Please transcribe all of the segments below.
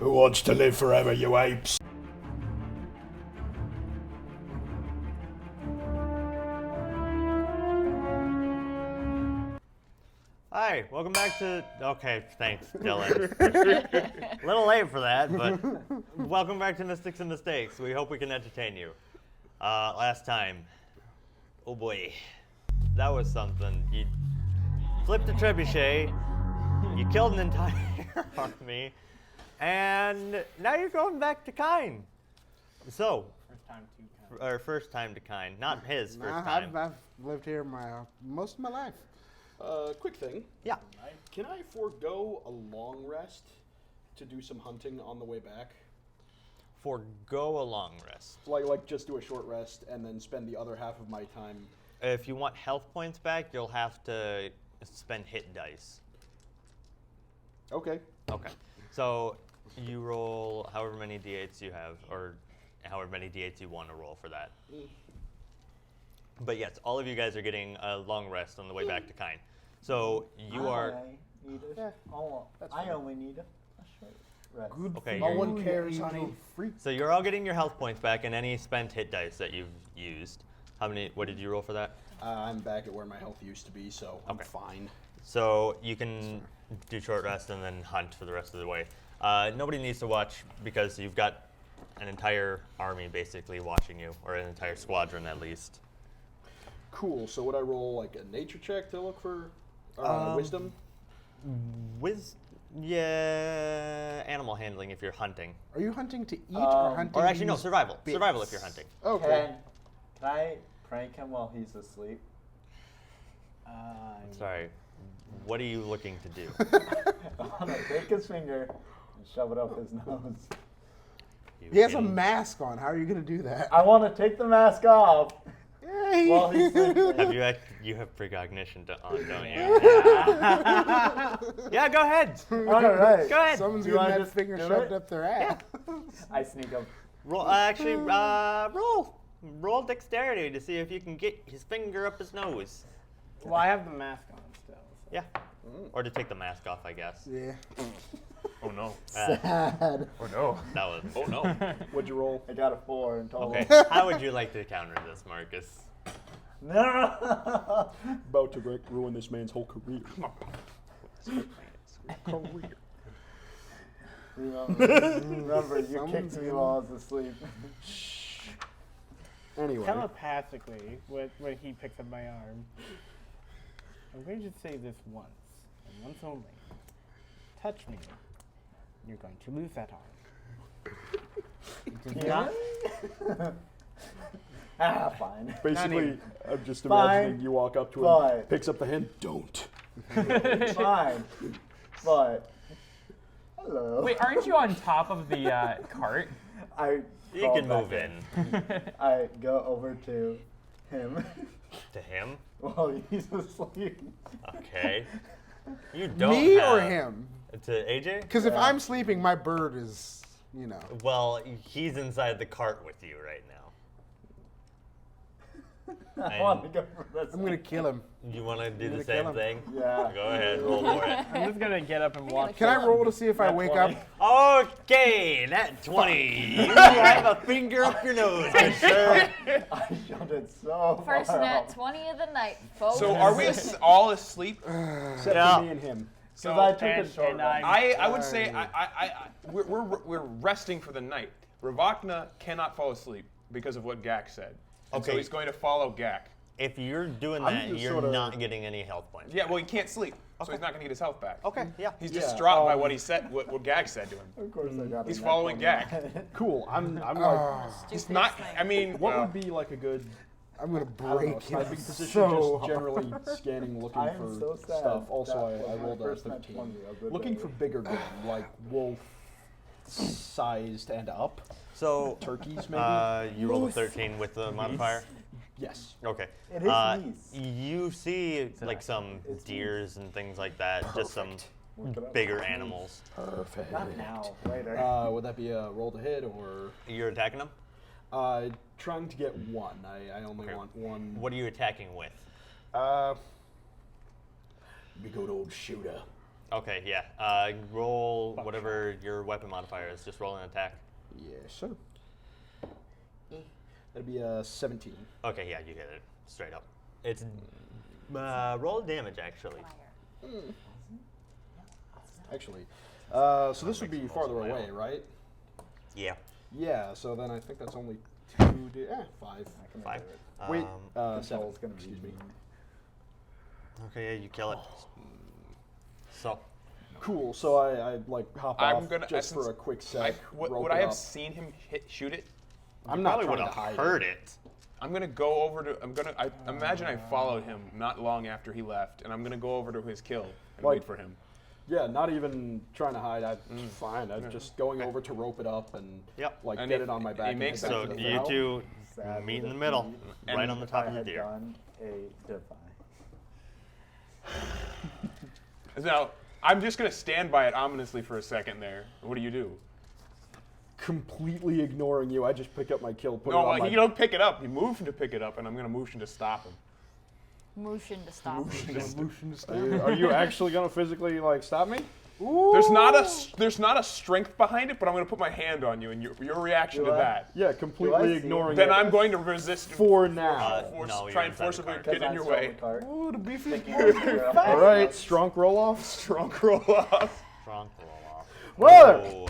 Who wants to live forever, you apes? Hi, welcome back to... Okay, thanks, Dylan. A little late for that, but welcome back to Mystics and Mistakes. We hope we can entertain you. Last time, oh boy, that was something. You flipped a trebuchet, you killed an entire army, and now you're going back to Kine. So, first time to Kine, not his first time. I've lived here most of my life. Quick thing. Yeah. Can I forego a long rest to do some hunting on the way back? Forgo a long rest. Like just do a short rest and then spend the other half of my time. If you want health points back, you'll have to spend hit dice. Okay. Okay. So you roll however many d8s you have, or however many d8s you want to roll for that. But yes, all of you guys are getting a long rest on the way back to Kine. So you are... I only need a short rest. Good. Okay, No you're- one cares, honey. So you're all getting your health points back and any spent hit dice that you've used. What did you roll for that? I'm back at where my health used to be, so I'm Okay. fine. So you can do short rest and then hunt for the rest of the way. Nobody needs to watch because you've got an entire army basically watching you, or an entire squadron at least. Cool. So would I roll like a nature check to look for wisdom? Yeah, animal handling if you're hunting. Are you hunting to eat or hunting Or to actually, no, use survival. bits? Survival if you're hunting. Okay. Can I prank him while he's asleep? Sorry. What are you looking to do? I want to take his finger and shove it up his nose. He has a mask on. How are you going to do that? I want to take the mask off Hey. while he's sleeping. You have precognition on, don't you? Yeah, go ahead. All right. Go ahead. Someone's Do getting I that just finger do shoved it? up their ass. I sneak up. Roll dexterity to see if you can get his finger up his nose. Well, I have the mask on still. So. Yeah. Or to take the mask off, I guess. Yeah. Oh no. Sad. Oh no. That was. Oh no. What'd you roll? I got a 4 in total. Okay. How would you like to counter this, Marcus? No. About to ruin this man's whole career. Remember, you kicked me while I was asleep. Anyway. Telepathically, when he picks up my arm, I'm going to say this once, and once only. Touch me. You're going to lose that arm. It is not. Fine. Basically, I'm just Fine. imagining you walk up to him, Fine. picks up the hand, don't. Fine. But, hello. Wait, aren't you on top of the cart? You crawl can move back in. I go over to him To him? while he's asleep. Okay. You don't Me have... or him? To AJ? Because if I'm sleeping, my bird is, Well, he's inside the cart with you right now. I want to go for this. I'm going to kill him. You want to do gonna the kill same him. thing? Yeah. Go ahead, roll for it. I'm just going to get up and walk. Can I roll to see if I wake up? Okay, that 20. You have a finger up your nose, good sir. I shoved it so First far net off. 20 of the night, folks. So are we all asleep? Except Yeah. for me and him. So Because I took a And- short and rest. I would say we're resting for the night. Ravakna cannot fall asleep because of what Gak said. And so Okay. he's going to follow Gak. If you're doing I'm that, just you're sorta- not getting any health points. Yeah, well, he can't sleep, so he's not going to get his health back. Okay, yeah. He's Yeah, distraught by what he said, what Gag said to him. Of course I got He's a following net Gak. Cool. I'm like, He's not. I mean, what would be like a good, I'm going to I don't know, break him sniping position? so Just generally scanning, looking I am for so sad stuff. Also, that I was my rolled a first net 13. 20 of the Looking day. for bigger game, like wolf-sized and up. So, Turkeys, maybe? you rolled a 13 with the modifier? Yes. Okay. It is geese. You see like some It's deers and things like that, just some Look it up. bigger animals. Perfect. Not now, later. Would that be a roll to hit or You're attacking them? trying to get one? I only want one. What are you attacking with? Be good old shooter. Okay, yeah. Roll whatever your weapon modifier is. Just roll an attack. Yeah, sure. That'd be a 17. Okay, yeah, you hit it straight up. It's roll damage actually. Actually. So this would be farther away, right? Yeah. Yeah, so then I think that's only 2 5. 5. Wait, Control's 7. gonna be Excuse me. Okay, yeah, you kill it. So. Cool, so I like hop off just since for a quick sec. Would I have seen him shoot it? I'm not Probably would trying to have hide heard it. I'm gonna go over to. I imagine I followed him not long after he left, and I'm gonna go over to his kill and Like- wait for him. Yeah, not even trying to hide. I'm fine. I'm just going over to rope it up and Yep. like And get if it on my he back. and makes head back So to the you bow. two Sad meet in with the a middle, feed. right on the If top I of the had deer. done a divine. Now I'm just gonna stand by it ominously for a second there. What do you do? Completely ignoring you. I just pick up my kill, put it No, on my you don't pick it up. You motion to pick it up, and I'm gonna motion to stop him. Motion to stop. Are you actually gonna physically like stop me? There's not a strength behind it, but I'm gonna put my hand on you, and your reaction to that. Yeah, Do I completely see ignoring Then it. I'm going to resist. For now. No, you're try and inside the forcibly cart. get in your way. Ooh, the beef is All right, strong roll off. Strong roll off. Strong roll off. What? Oh.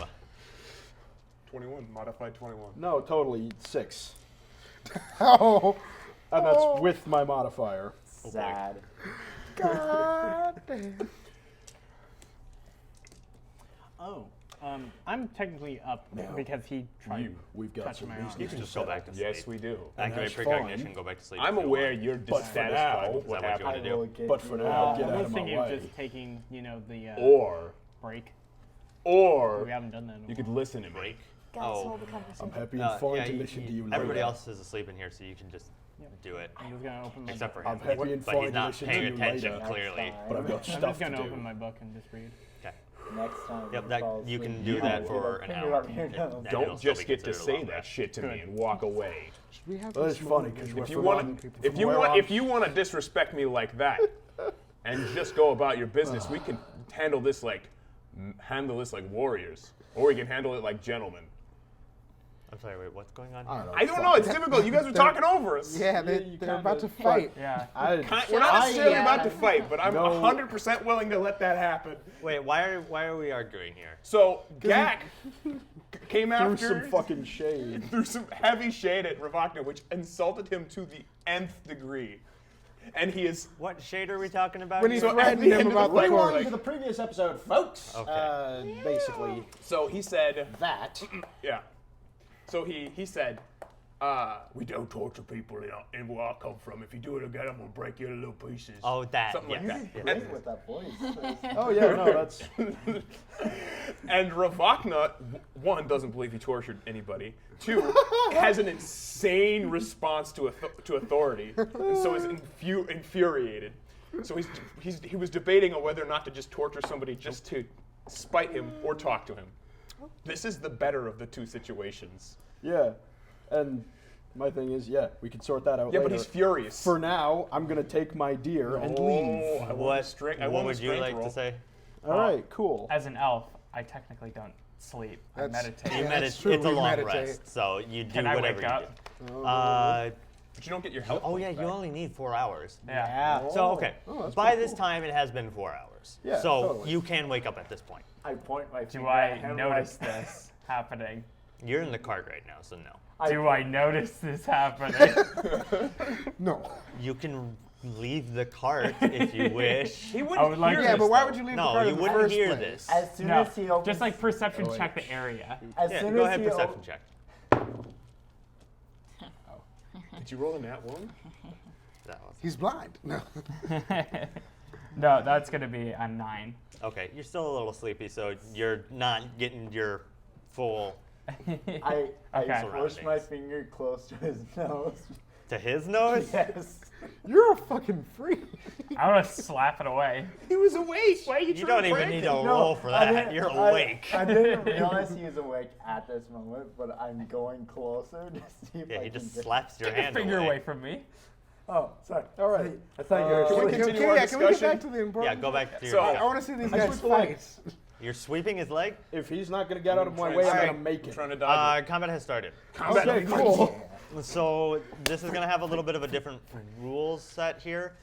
21, modified 21. No, totally 6, Oh, and that's with my modifier. Sad. God damn. Oh, I'm technically up because he tried We've got touching some my arm. business. Just go back to sleep. Yes, we do. Activate that's precognition, fine. go back to sleep. I'm if you aware want. you're But for dissatisfied now- with what Is that what you happened. wanna do? But for now, get I out was of my thinking of way. just taking, the Or break. We Or haven't done that in a you could while. listen to me. Break. Guys, Oh. hold the conversation. I'm happy and Yeah, fine to listen to you everybody later. else is asleep in here, so you can just do it. I'm just gonna open my Except book. for him. I'm happy and But fine he's to not listen paying to you attention, later. clearly. But I've got I'm stuff just to gonna do. open my book and just read. Okay. Next time. Yep, you that fall you can asleep, do you that will for put an a hour. finger on your nose. That will Don't still just be get to considered a say long that rest. shit to me and walk away. We have Well, it's this funny moment because when If we're you want, forgotten people if from you where want, I'm- if you want to disrespect me like that, and just go about your business, we can handle this like warriors, or we can handle it like gentlemen. I'm sorry, wait, what's going on? I don't know. It's difficult. You guys are talking over us. Yeah, you they're about to kinda- fight. Yeah. We're not necessarily about to fight, but I'm No. 100% willing to let that happen. Wait, why are we arguing here? So Gak came threw after some fucking shade. threw some heavy shade at Ravakna, which insulted him to the nth degree, and he is. What shade are we talking about? When he's here? So at threatening the him end of about the the fight, torch. like- To the previous episode, folks. Okay. Basically So he said, that. yeah. So he said, we don't torture people in where I come from. If you do it again, I'm gonna break you into little pieces. Oh, that. Something like yes, that. yes. Great with that voice. Oh yeah, no, that's And Ravakna, one, doesn't believe he tortured anybody. Two, has an insane response to authority, and so is infuriated. So he was debating on whether or not to just torture somebody just to spite him or talk to him. This is the better of the two situations. yeah. And my thing is, yeah, we can sort that out Yeah, later. but he's furious. For now, I'm gonna take my deer and leave. I want What, a strength. I what want a would you strength like roll. to say? All right, cool. As an elf, I technically don't sleep. I That's- meditate. You Yeah, meditate. that's true, It's a we long meditate. rest, so you do Can I whatever wake you up? do. But you don't get your health. Oh points yeah, back. you only need 4 hours. Yeah. So okay, that's by pretty this cool. time it has been 4 hours. Yeah, so totally. you can wake up at this point. I point my finger Do at I him notice like, this happening? You're in the cart right now, so no. Do I notice this happening? No. You can leave the cart if you wish. He wouldn't I would like hear Yeah, this, but why though. would you leave the No, cart you in the wouldn't first hear place? this. As soon No. as he opens, Just like perception check the area. as Yeah, soon go as ahead, he perception check. Did you roll a nat one? That was He's blind. No. No, that's gonna be a 9. okay. You're still a little sleepy, so you're not getting your full I Okay. push my Surroundings. finger close to his nose. to his nose. Yes. You're a fucking freak. I want to slap it away. He was awake. Why are you You don't even need to No, roll for I that. didn't- You're I- awake. I didn't realize he was awake at this moment, but I'm going closer to see if Yeah, I he can just get- slaps your Take your hand finger away from me. Oh, sorry. All right. I thought you were Can we asleep. continue our Can we get discussion? back to the important? Yeah, go back to your So- I discussion. want to see these I guys switched the leg. fight. You're sweeping his leg? If he's not going to get out of my trying way, to I'm strike. going to make I'm it. trying to dodge it. Combat has started. Okay, cool. So this is going to have a little bit of a different rules set here.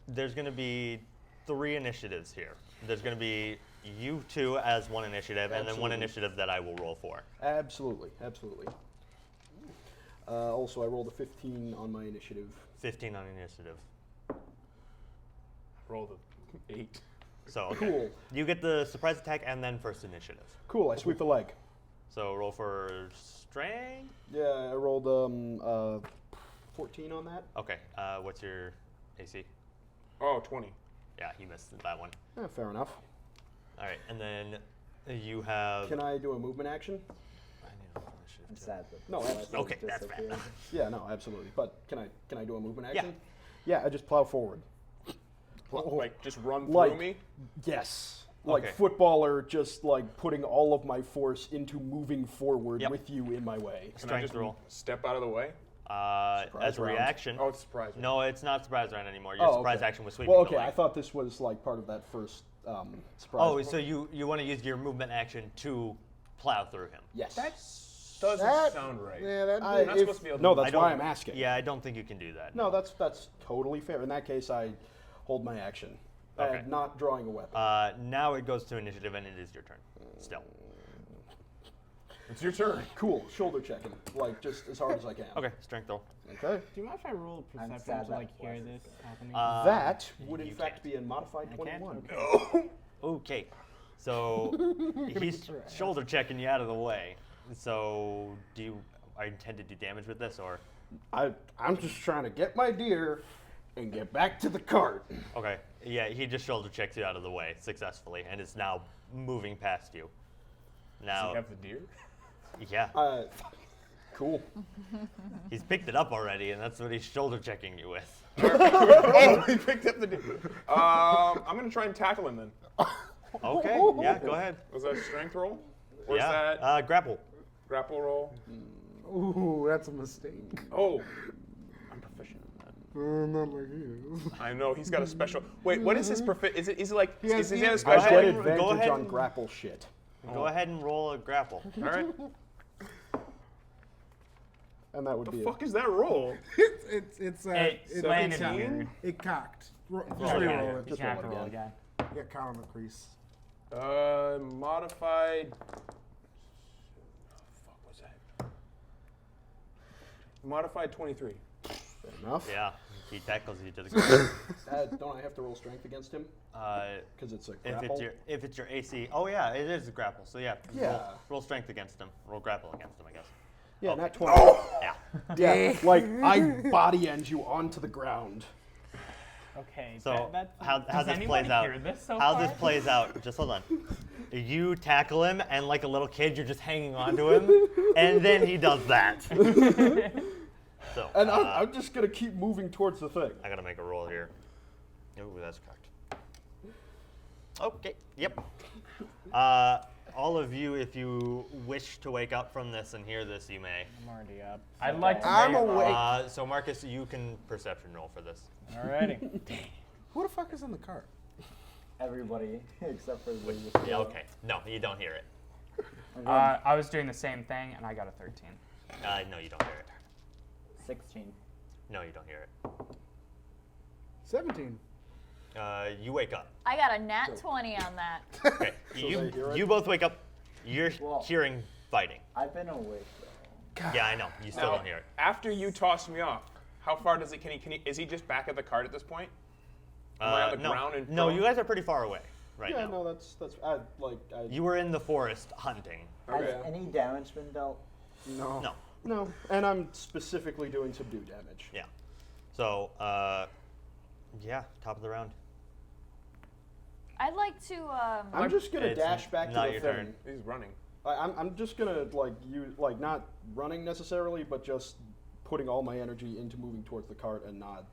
There's going to be 3 initiatives here. There's going to be you 2 as 1 initiative, and then 1 Absolutely. initiative that I will roll for. Absolutely, absolutely. Also, I rolled a 15 on my initiative. 15 on initiative. Rolled a 8. So okay. Cool. You get the surprise attack and then first initiative. Cool, I sweep the leg. So roll for strength. Yeah, I rolled 14 on that. Okay. What's your AC? Oh, 20. Yeah, he missed that one. Yeah, fair enough. All right, and then you have. Can I do a movement action? I need a initiative I'm too. sad that No, the that's- last okay, one that's bad. disappeared. Yeah, no, absolutely. But can I do a movement Yeah. action? Yeah, I just plow forward. Like, just run through Like- me? Yes. Like Okay. footballer, just like putting all of my force into moving forward Yep. with you in my way. Can I Strength just roll. step out of the way? Surprise As a round. reaction. Oh, it's surprising. No, it's not surprise round anymore. Your Oh, surprise okay. action was sweeping Well, the okay, leg. I thought this was like part of that first surprise. Oh, so you want to use your movement action to plow through him? Yes. Doesn't That- sound right. Yeah, that. I- You're not if- supposed to be able to no, do that's I why don't- I'm asking. Yeah, I don't think you can do that. No, that's totally fair. In that case, I hold my action. Okay. Not drawing a weapon. Now it goes to initiative, and it is your turn. Still. It's your turn. Cool. Shoulder checking, like just as hard as I can. Okay, strength roll. Okay. Do you mind if I roll I'm perception sad to that like hear wasn't. this happening? That would in you fact can't. be a modified I can't? 21. Okay. Okay. So he's shoulder checking you out of the way. So are you intend to do damage with this, or? I'm just trying to get my deer and get back to the cart. Okay. Yeah, he just shoulder checks you out of the way successfully, and is now moving past you. Does Now, he have the deer? yeah, Cool. he's picked it up already, and that's what he's shoulder checking you with. Oh, he picked up the deer. I'm going to try and tackle him then. Okay. Yeah, go ahead. Was that a strength roll? Or is Yeah. that Grapple. grapple roll? Ooh, that's a mistake. Oh, I'm proficient. Not like you. I know, he's got a special. Wait, what is his Is it like, He has- is he he a has- I special? get ahead and- go advantage ahead on and- grapple shit. Go ahead and roll a grapple. All right. And that would The be fuck is that roll? It's It it, landed cocked. weird. It cocked. Just Roll re-roll again. it. You have to roll roll again. again. Get caught on the crease. Modified. Fuck was that? Modified 23. fair enough. Yeah, he tackles you to the ground. Don't I have to roll strength against him? Uh, Because it's a if grapple. it's your AC, oh yeah, it is a grapple. So yeah, Yeah. roll strength against him. Roll grapple against him, I guess. Yeah, Okay. not 20. Yeah. Yeah, like I body end you onto the ground. Okay. So how Does this anybody plays out? hear this so How far? this plays out? Just hold on. You tackle him, and like a little kid, you're just hanging on to him, and then he does that. So And I'm just gonna keep moving towards the thing. I gotta make a roll here. Ooh, that's cocked. Okay. Yep. All of you, if you wish to wake up from this and hear this, you may. I'm already up. I'd like to. I'm make- awake. So Marcus, you can perception roll for this. Alrighty. Who the fuck is in the cart? Everybody except for the. Yeah. Okay. No, you don't hear it. I was doing the same thing, and I got a 13. No, you don't hear it. 16. No, you don't hear it. 17. You wake up. I got a nat 20 on that. Okay. they hear it? You both wake up. You're Well- hearing fighting. I've been awake though. Yeah, I know. You still Now, don't hear it. after you toss me off, how far does it? Can he? Is he just back at the cart at this point? Am I on the no, ground and no, prone? you guys are pretty far away right Yeah, now. no, that's You were in the forest hunting. Okay. Has any damage been dealt? no. No. No, and I'm specifically doing subdue damage. Yeah. So, yeah, top of the round. I'd like to. I'm just gonna It's dash back to not the your thing. turn. He's running. I'm just gonna not running necessarily, but just putting all my energy into moving towards the cart and not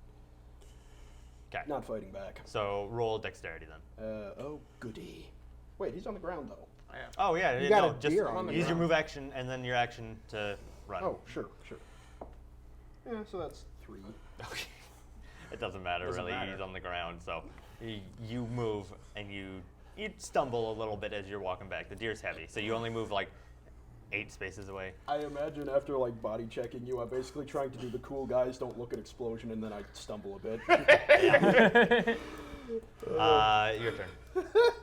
Okay. fighting back. So roll dexterity then. Oh goody. Wait, he's on the ground though. Oh yeah, You got no, a just deer on the use your ground. move action and then your action to run. Oh, sure. Yeah, so that's tree. Okay. It doesn't matter Doesn't really. matter. He's on the ground, so you move and you stumble a little bit as you're walking back. The deer's heavy, so you only move like 8 spaces away. I imagine after like body checking you, I'm basically trying to do the cool guys don't look at explosion, and then I stumble a bit. Your turn.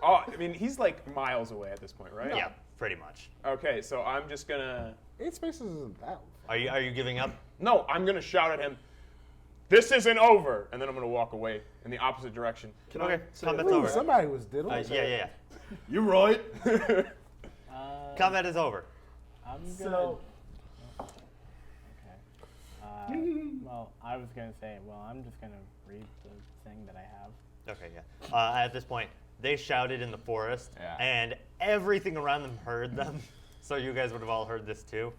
Oh, I mean, he's like miles away at this point, right? Yeah, pretty much. Okay, so I'm just gonna. 8 spaces isn't that. Are you giving up? No, I'm gonna shout at him. This isn't over, and then I'm gonna walk away in the opposite direction. Can Okay, I say combat's it? over. Somebody was diddling. Yeah. You right? Combat is over. I'm gonna. So, Okay. Well, I was gonna say. Well, I'm just gonna read the thing that I have. Okay, yeah. At this point, they shouted in the forest, Yeah. and everything around them heard them. So you guys would have all heard this too.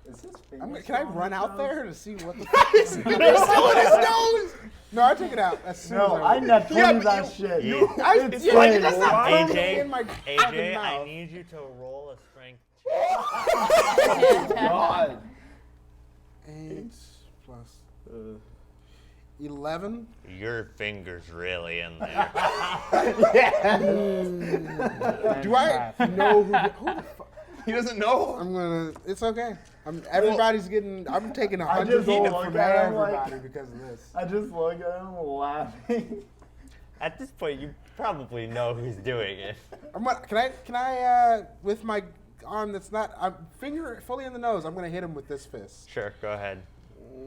is his Can finger I still on run his out nose? there to see what the fuck is still in his nose? No, I take it out as soon No, as I net 20 Yeah, but that you- shit. you- It's yeah, like, that's not why? permanently AJ, in my AJ, fucking I mouth. need you to roll a strength. God. 8 plus 11. Your finger's really in there. Do I know who the fuck? He doesn't know. I'm gonna. It's okay. Everybody's getting. I'm taking I 100 just gold look from at him like- everybody because of this. I just look at him laughing. At this point, you probably know who's doing it. I'm gonna. Can I? With my arm that's not. Finger fully in the nose. I'm gonna hit him with this fist. Sure, go ahead.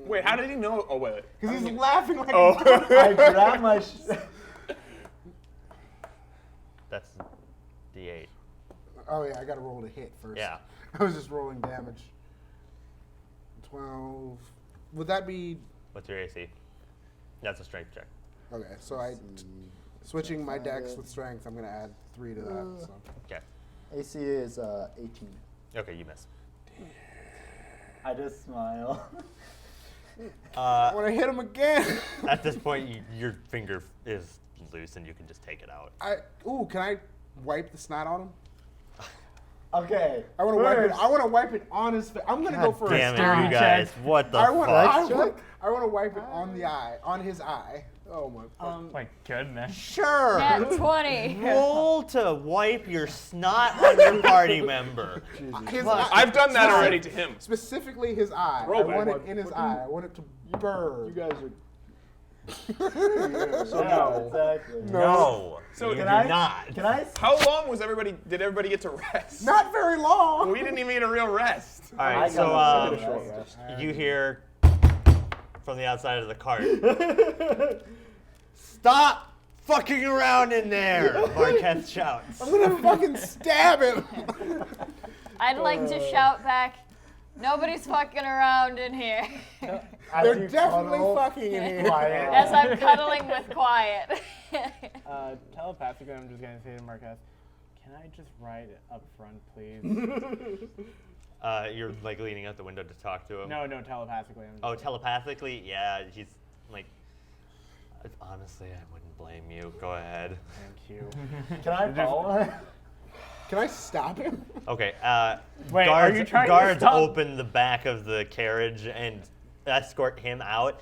Wait, how did he know? Oh wait. Because he's laughing like. Oh. I grab my. That's D8. Oh yeah, I gotta roll to hit first. Yeah. I was just rolling damage. 12. Would that be? What's your AC? That's a strength check. Okay, so switching my dex with strength. I'm gonna add 3 to that. So. Okay. AC is 18. Okay, you miss. I just smile. I want to hit him again. At this point, your finger is loose and you can just take it out. Can I wipe the snot on him? Okay. I want to wipe it. I want to wipe it on his face. I'm gonna go for Damn a it, sturdy you guys. What the fuck? I want to wipe it on the eye, on his eye. Oh my. My goodness. Sure. Nat 20. Roll to wipe your snot on your party member. His I've done that already to him. Specifically his eye. Roll I want back. it in his eye. I want it to burn. You guys are. So Yeah, no. exactly. No. So you can do I- not. Can I? How long was everybody? Did everybody get to rest? Not very long. We didn't even get a real rest. All I right, so got a short rest. you hear from the outside of the cart. Stop fucking around in there, Marketh shouts. I'm gonna fucking stab him. I'd like to shout back, nobody's fucking around in here. They're definitely fucking in here. As I'm cuddling with Quiet. Telepathically, I'm just gonna say to Marketh, can I just ride up front, please? You're like leaning out the window to talk to him. No, telepathically. I'm just Oh, telepathically? Yeah, he's like. Honestly, I wouldn't blame you. Go ahead. Thank you. Can I follow her? Can I stop him? Okay. Wait, are guards you trying to guards stop- open the back of the carriage and escort him out.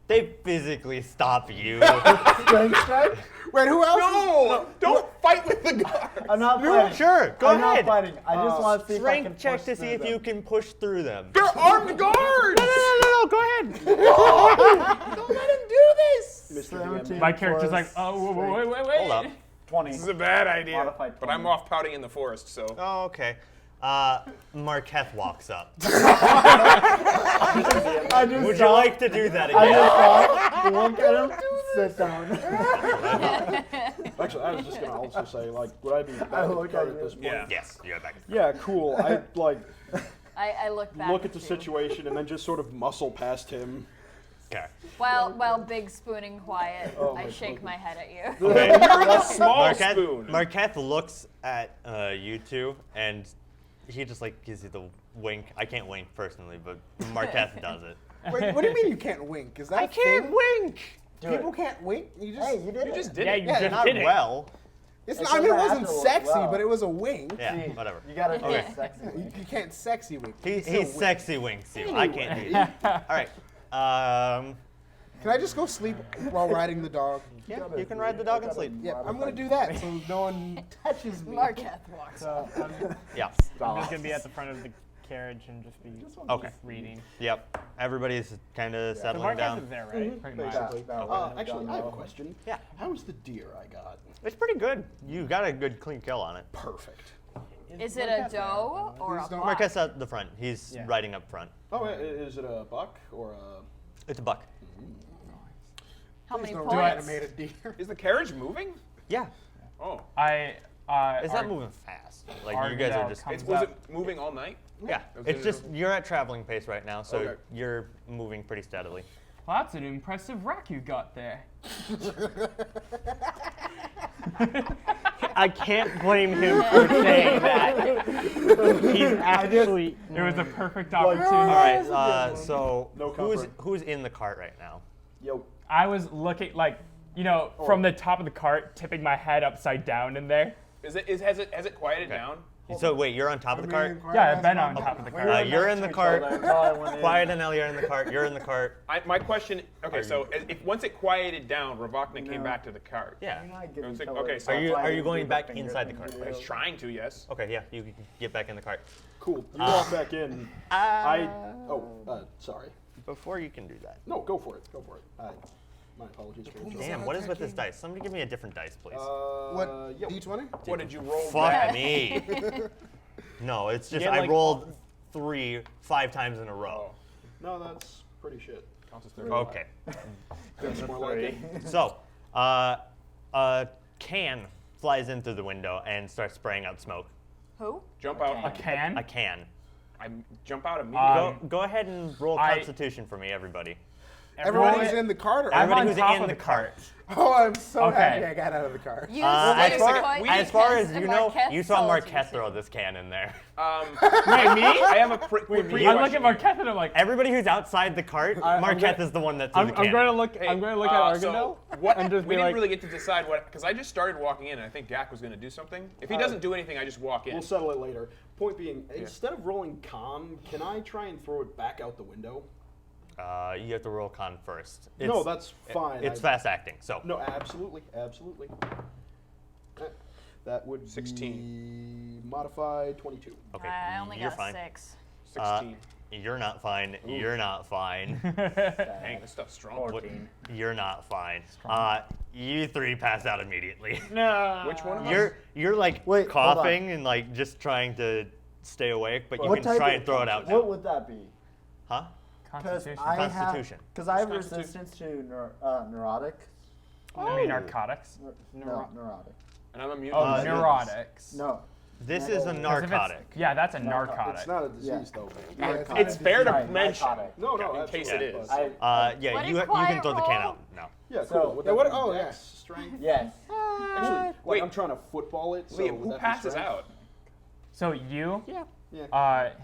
They physically stop you. Strength check? Wait, who else? No! Don't fight with the guard. I'm not fighting. Sure, go I'm ahead. not fighting. I just want to see if I can Strength check push to see through if you them. can push through them. They're armed guards. No, go ahead. Don't let him do this. Mr. 17 DM. My character's like, plus oh, wait. Hold up. 20. This is a bad idea. Modified But I'm 20. off pouting in the forest, so. Oh, okay. Marketh walks up. I just Would you stop. like to do that I again? just stop, look at him, sit down. Actually, I was just gonna also say, like, would I be back at the look cart at at you. this point? Yeah. Yes, you're back. Yeah, cool. I like I look back. look at the you. situation and then just sort of muscle past him. Okay. While big spooning Quiet, Oh I my shake goodness. my head at you. Okay. You're a small spoon. Marketh looks at you two, and he just like gives you the wink. I can't wink personally, but Marketh does it. Wait, what do you mean you can't wink? Is that I a can't thing? wink. People can't wink. You just. Hey, you did You it. just did Yeah, it. you Yeah, just Not did it. well. It's It not, I mean, it doesn't wasn't have to look sexy, well. but it was a wink. Yeah, whatever. You gotta Okay. do sexy. You can't sexy wink. You He can still sexy winks you. I can't do Anyway. that. All right. Can I just go sleep while riding the dog? Yeah, you can ride the dog and sleep. Yeah, I'm gonna do that so no one touches me. Marketh walks. So Yeah. I'm just gonna be at the front of the carriage and just be Okay. reading. Yep. Everybody's kind of So settling Marketh down. is there, right? Pretty much. Basically. Actually, I have a question. Yeah. How was the deer I got? It's pretty good. You got a good clean kill on it. Perfect. Is it a doe or a Please don't- buck? Marquez at the front. He's Yeah. riding up front. Oh, is it a buck or a? It's a buck. How many Please don't points? animate a deer. Is the carriage moving? Yeah. Oh. It's not moving fast. Like you guys are Argyle just. comes Was up. it moving all night? Yeah. It's just you're at traveling pace right now, so Okay. you're moving pretty steadily. Well, that's an impressive rack you got there. I can't blame him for saying that. He's actually. It was a perfect All opportunity. right. So No who's comfort. who's in the cart right now? Yo. I was looking like, from the top of the cart, tipping my head upside down in there. Has it quieted down? So wait, you're on top of the cart. Yeah, I've been on top of the cart. You're in the cart. Quiet. Quiet and Ellie are in the cart. You're in the cart. My question. Okay, so if once it quieted down, Ravokna came back to the cart. Yeah. Okay, so Are you going back inside the cart? He's trying to, yes. Okay. Yeah. You can get back in the cart. Cool. You walk back in. Sorry. Before you can do that. No, go for it. Go for it. My apologies for the Damn. What is with this dice? Somebody give me a different dice, please. What? Yo. D20? What did you roll? Fuck back? me. No, it's just Yeah, I like- rolled 5 times in a row. No, that's pretty shit. Counts as 30. Okay. That's more like it. So, a can flies in through the window and starts spraying out smoke. Who? Jump out. A can? A can. I jump out immediately. Go ahead and roll I- Constitution for me, everybody. Everyone who's in the cart? Or I'm Everybody on who's top in of the the cart. Oh, I'm so Okay. happy I got out of the cart. Use As the far, point as far as because you know, Marketh you saw told Marquette to. throw this can in there. Wait, me? I have a quick I look at Marquette and I'm like, Everybody who's outside the cart, Marquette is the one that threw the can. I'm going to look. Hey, I'm going to look at Argyle So what? and just we be didn't like, really get to decide what, because I just started walking in, and I think Gak was going to do something. If he doesn't do anything, I just walk in. We'll settle it later. Point being, instead of rolling con, can I try and throw it back out the window? You have to roll con first. No, that's fine. It's fast acting, so. No, absolutely. That would 16. be modified 22. Okay, I only you're got fine. 6. 16. You're not fine. You're not fine. Dang, this stuff's strong. 14. You're not fine. You 3 pass out immediately. no. Which one of us? You're like Wait, hold on. coughing and like just trying to stay awake, but you What can type try of- and throw it out What now. would that be? Huh? Constitution. Constitution. Because I have Constitution. resistance to neurotic. I mean, narcotics. No, neurotic. And I'm immune. Oh, to this. neurotics. No. This is a 'Cause if it's- narcotic. Yeah, that's a Narcotic. narcotic. It's not a disease, Yeah. though. Yeah, Man. it's It's fair to Right, mention narcotic. No, in case absolutely, it is. but- Yeah, What you did can Quiet throw the can roll? out now. Yeah, So- cool. Would that what- be oh, dex, yeah. strength? Yes. Actually, like Wait. I'm trying to football it. So Leah, would who that be passes strength? out? So you, Yeah.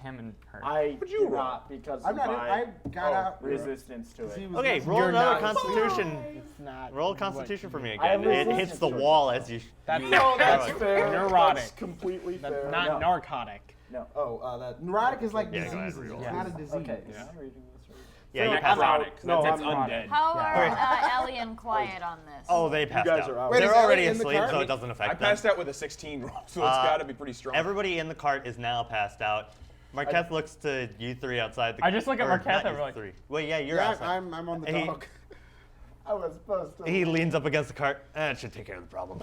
him and her. I What'd you do roll? not because I'm of not. my I got out. resistance to it. Okay, roll You're another not- Constitution. It's not. Roll what Constitution for me I have again. It resistance hits the to it. wall as you. That's, No, that's Neurotic. fair. Neurotic. That's completely That's fair. not No. narcotic. No. Oh, that. Neurotic is like Yeah, go ahead, diseases. reroll. It's not a disease. Okay. Yeah. I'm reading this right. Yeah, you Like pass out. necrotic. No, That's I'm undead. How are Yeah. Ellie and Quiet on this? Oh, they passed guys out. are out. Wait, They're is Ellie already in the asleep, cart? so it doesn't affect I them. passed out with a 16 roll, so it's got to be pretty strong. Everybody in the cart is now passed out. Marquette looks to you 3 outside the. I just look at or Marquette not and you we're like- 3. Wait, yeah, you're Yeah, outside. I'm on the He- dog. I was supposed to. He leans up against the cart. It should take care of the problem.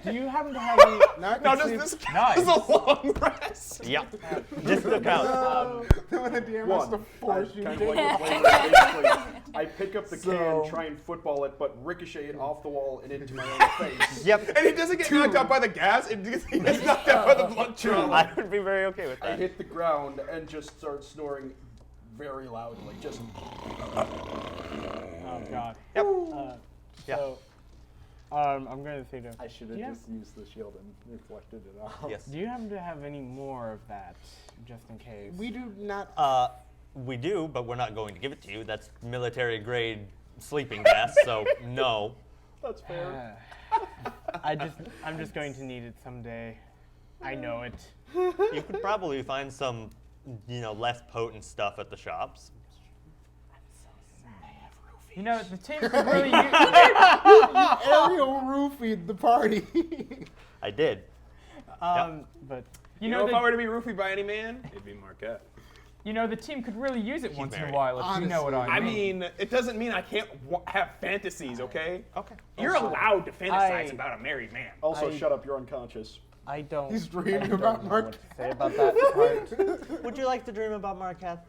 Do you happen to have any? Now I No, can does see this Nice. is a long rest? Yep. Just the count. when the DM has One. to force you Kind to of like with Blaine, basically, I pick up the So- can, try and football it, but ricochet it off the wall and into my own face. Yep. And he doesn't get knocked out by the gas, he gets knocked out by the blood trauma. I would be very okay with I that. hit the ground and just start snoring very loudly. Just Oh God. Yep. Yeah. So, I'm going to say to. I should have Yeah. just used the shield and reflected it off. Yes. Do you happen to have any more of that, just in case? We do not. We do, but we're not going to give it to you. That's military grade sleeping gas, so no. that's fair. I'm just going to need it someday. I know it. You could probably find some, less potent stuff at the shops. You know, the team could really use. Aerial roofied the party. I did. But You know, if I were to be roofied by any man, it'd be Marketh. you know, the team could really use it once in a married. while, if you know what I mean. I mean, it doesn't mean I can't have fantasies, okay? Okay. You're allowed to fantasize I- about a married man. Also, shut up. You're unconscious. I don't. He's dreaming I don't about know Mark. what to say about that part. Would you like to dream about Marketh?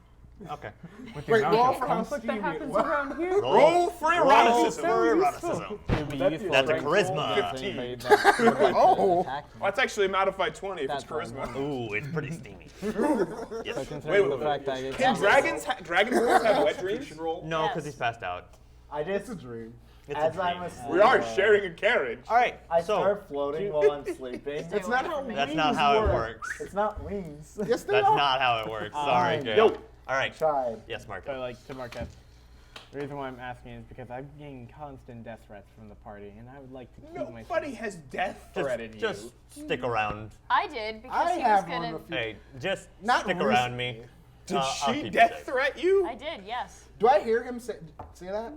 Okay. With the Wait, amount roll of for how conflict that steamy it happens was. around here. Roll for eroticism. For eroticism. It would be That'd be useful. a That's a if charisma. there's anybody that would like to Oh. attack me. Well, that's actually a modified 20 if it's That's charisma. Ooh, it's pretty steamy. So Yes. considering wait, the fact that it's Can dragonborns have wet dreams? No, because Yes. he's passed out. I It's just, a dream. It's as a I'm dream. asleep, We are sharing a carriage. All right. I so start floating while I'm sleeping. Stay away from me. that's not how it works. It's not wings. Yes, they That's are. not how it works. Sorry, Fine. Jay. Yo. All right. Tried. Yes, Mark. So, like, to Marketh, the reason why I'm asking is because I'm getting constant death threats from the party, and I would like to keep Nobody myself. has death threatened you. Just stick around. I did because I he was have gonna. one. If you, Hey, just Not stick recently. around me. Did I'll she keep you death safe. threat you? I did, yes. do I hear him say that?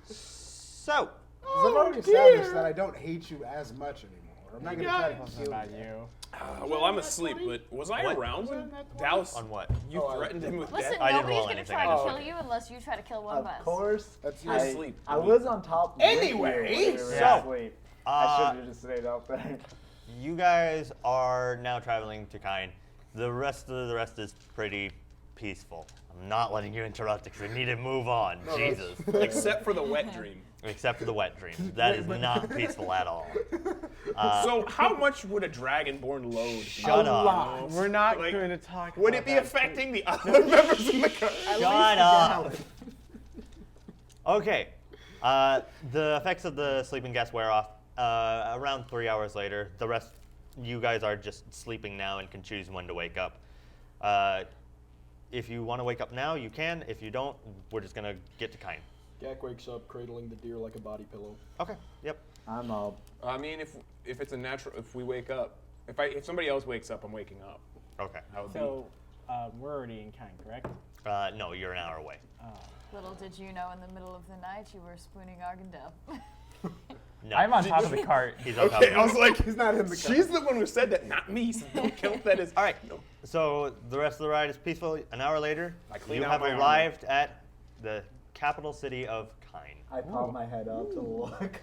So, Because I've already established that I don't hate you as much anymore. I'm not going to try to It's kill about you. you. Well, I'm asleep, but was I What? around when Dallas? on what? You threatened him with Listen, death? I didn't nobody's roll gonna anything, try I to just kill did. you unless you try to kill one Of of us. course. That's You're your asleep. I was on top. with Anyway, you when we were so, asleep. I should have just stayed up there. You guys are now traveling to Kine. The rest is pretty peaceful. I'm not letting you interrupt because we need to move on. Jesus. Except for the wet dream. Except for the wet dreams. That is not peaceful at all. So how much would a dragonborn load be? Shut up. We're not Like, going to talk Would about it be that. affecting the other members in the car? Shut up. Okay. The effects of the sleeping gas wear off around 3 hours later. The rest, you guys are just sleeping now and can choose when to wake up. If you want to wake up now, you can. If you don't, we're just going to get to Kine. Gak wakes up, cradling the deer like a body pillow. Okay. Yep. I'm up. I mean, if it's a natural, if we wake up, if somebody else wakes up, I'm waking up. Okay. That would So, we're already in Kine, correct? No, you're an hour away. Little did you know, in the middle of the night, you were spooning Argandel. No. I'm on top of the cart. He's on top Okay, of I was like, He's not in the car. she's the one who said that, not me. So don't count that as. All right. No. So the rest of the ride is peaceful. An hour later, I clean you out have my armor. arrived at the capital city of Kine. I pop my head up to look.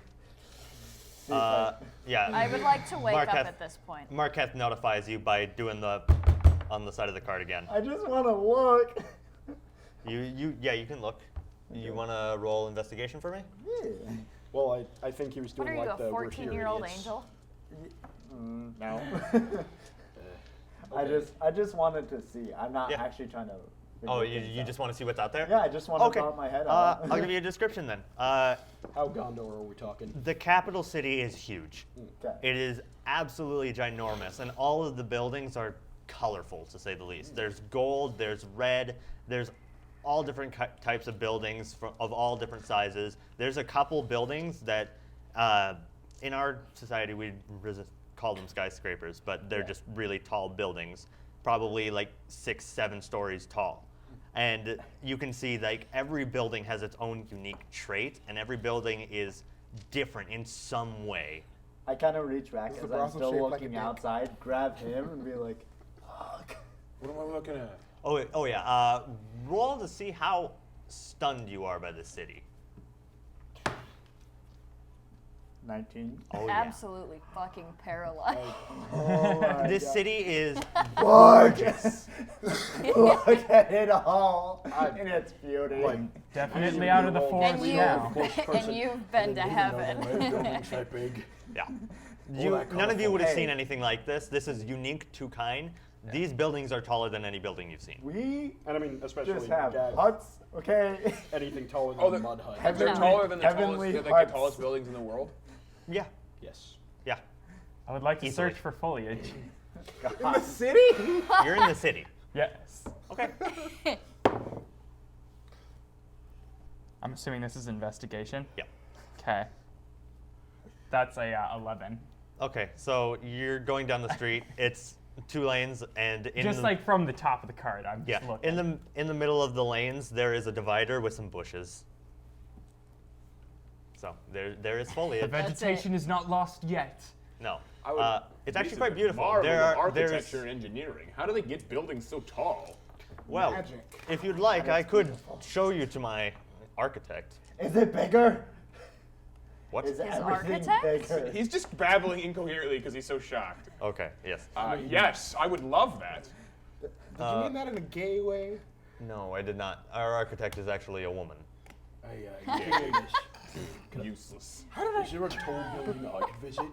Yeah. I would like to wake up Marketh- at this point. Marketh notifies you by doing the on the side of the cart again. I just want to look. You can look. You want to roll investigation for me? Well, I think he was What doing are you, like a the we're here 14-year-old idiots. angel? No. I just wanted to see. I'm not Yeah. actually trying to. Oh, figure you things out. just want to see what's out there? Yeah, I just want to Okay. pop my head up. I'll give you a description then. How Gondor are we talking? The capital city is huge. Okay. It is absolutely ginormous, and all of the buildings are colorful, to say the least. There's gold, there's red, there's all different types of buildings of all different sizes. There's a couple buildings that, in our society, we call them skyscrapers, but they're just really tall buildings, probably like 6-7 stories tall. And you can see like every building has its own unique trait, and every building is different in some way. I kind of reach back Is as the I'm brothel still shaped like a looking dick? outside, grab him, and be like, "Fuck." What am I looking at? Oh yeah. Roll to see how stunned you are by the city. 19. Oh yeah. Absolutely fucking paralyzed. Oh my This God. city is Gorgeous. Look at it all in its beauty. Definitely out of the And forest you- now. and you've been to heaven. Buildings that big. yeah. that None of you would have seen Hey. anything like this. This is unique to Kine. These buildings are taller than any building you've seen. We And I mean, especially just have Gag, huts, okay? anything taller than Oh, a they're- mud hut. They're No. taller than the Heavenly tallest, huts. the tallest buildings in the world. Yeah. Yes. Yeah. I would like to Easily. search for foliage. In the city? You're in the city. Yes. Okay. I'm assuming this is investigation. Yeah. Okay. That's a 11. Okay. So you're going down the street. It's 2 lanes, and in Just the, like from the top of the cart, I'm yeah, just looking. in the middle of the lanes there is a divider with some bushes. So there is The foliage. vegetation is not lost yet. No. I would It's actually visit quite the beautiful. marvel of There's architecture and engineering. How do they get buildings so tall? well, Magic. if you'd like, I it's could beautiful. show you to my architect. Is it bigger? What? Is His everything architect? bigger? He's just babbling incoherently because he's so shocked. Okay. Yes. Yes, I would love that. Did you mean that in a gay way? No, I did not. Our architect is actually a woman. Useless. Is there a tall building that I could visit?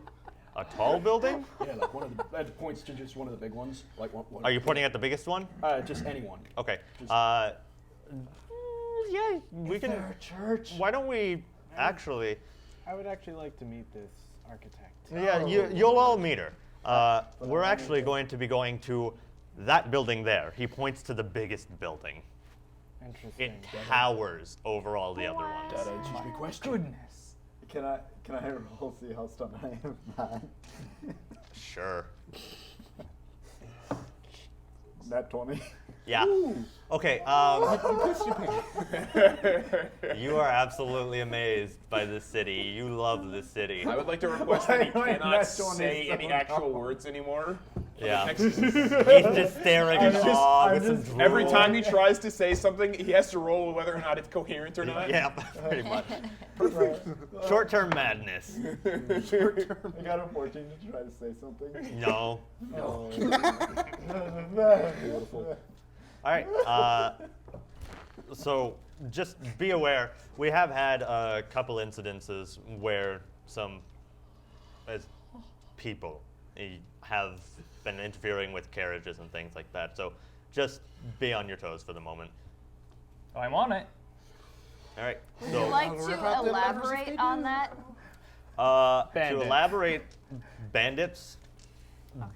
A tall building? Yeah, like one of the. That points to just one of the big ones. Like one. Are you pointing at the biggest one? Just anyone. Okay. Just- Yeah, we can. There a church? Why don't we actually? I would actually like to meet this architect. Yeah, you'll all meet her. We're actually going to be going to that building there. He points to the biggest building. Interesting. It towers over all the other ones. That answers my question. Goodness. Can I roll see how stunned I am? That. Sure. That 20. Yeah. Okay. You are absolutely amazed by this city. You love this city. I would like to request that he Wait, cannot that's one say is any so actual wrong. words anymore. Yeah. Next- He's just staring in awe with some drool. Every time he tries to say something, he has to roll whether or not it's coherent or not. Yeah, pretty much. Short-term madness. I got a 14 to try to say something. No. Oh. Beautiful. All right. So just be aware, we have had a couple incidences where some people have been interfering with carriages and things like that. So just be on your toes for the moment. I'm on it. All right. Would So you like We're to about the levers if elaborate they on do. that? to Bandit. elaborate, bandits.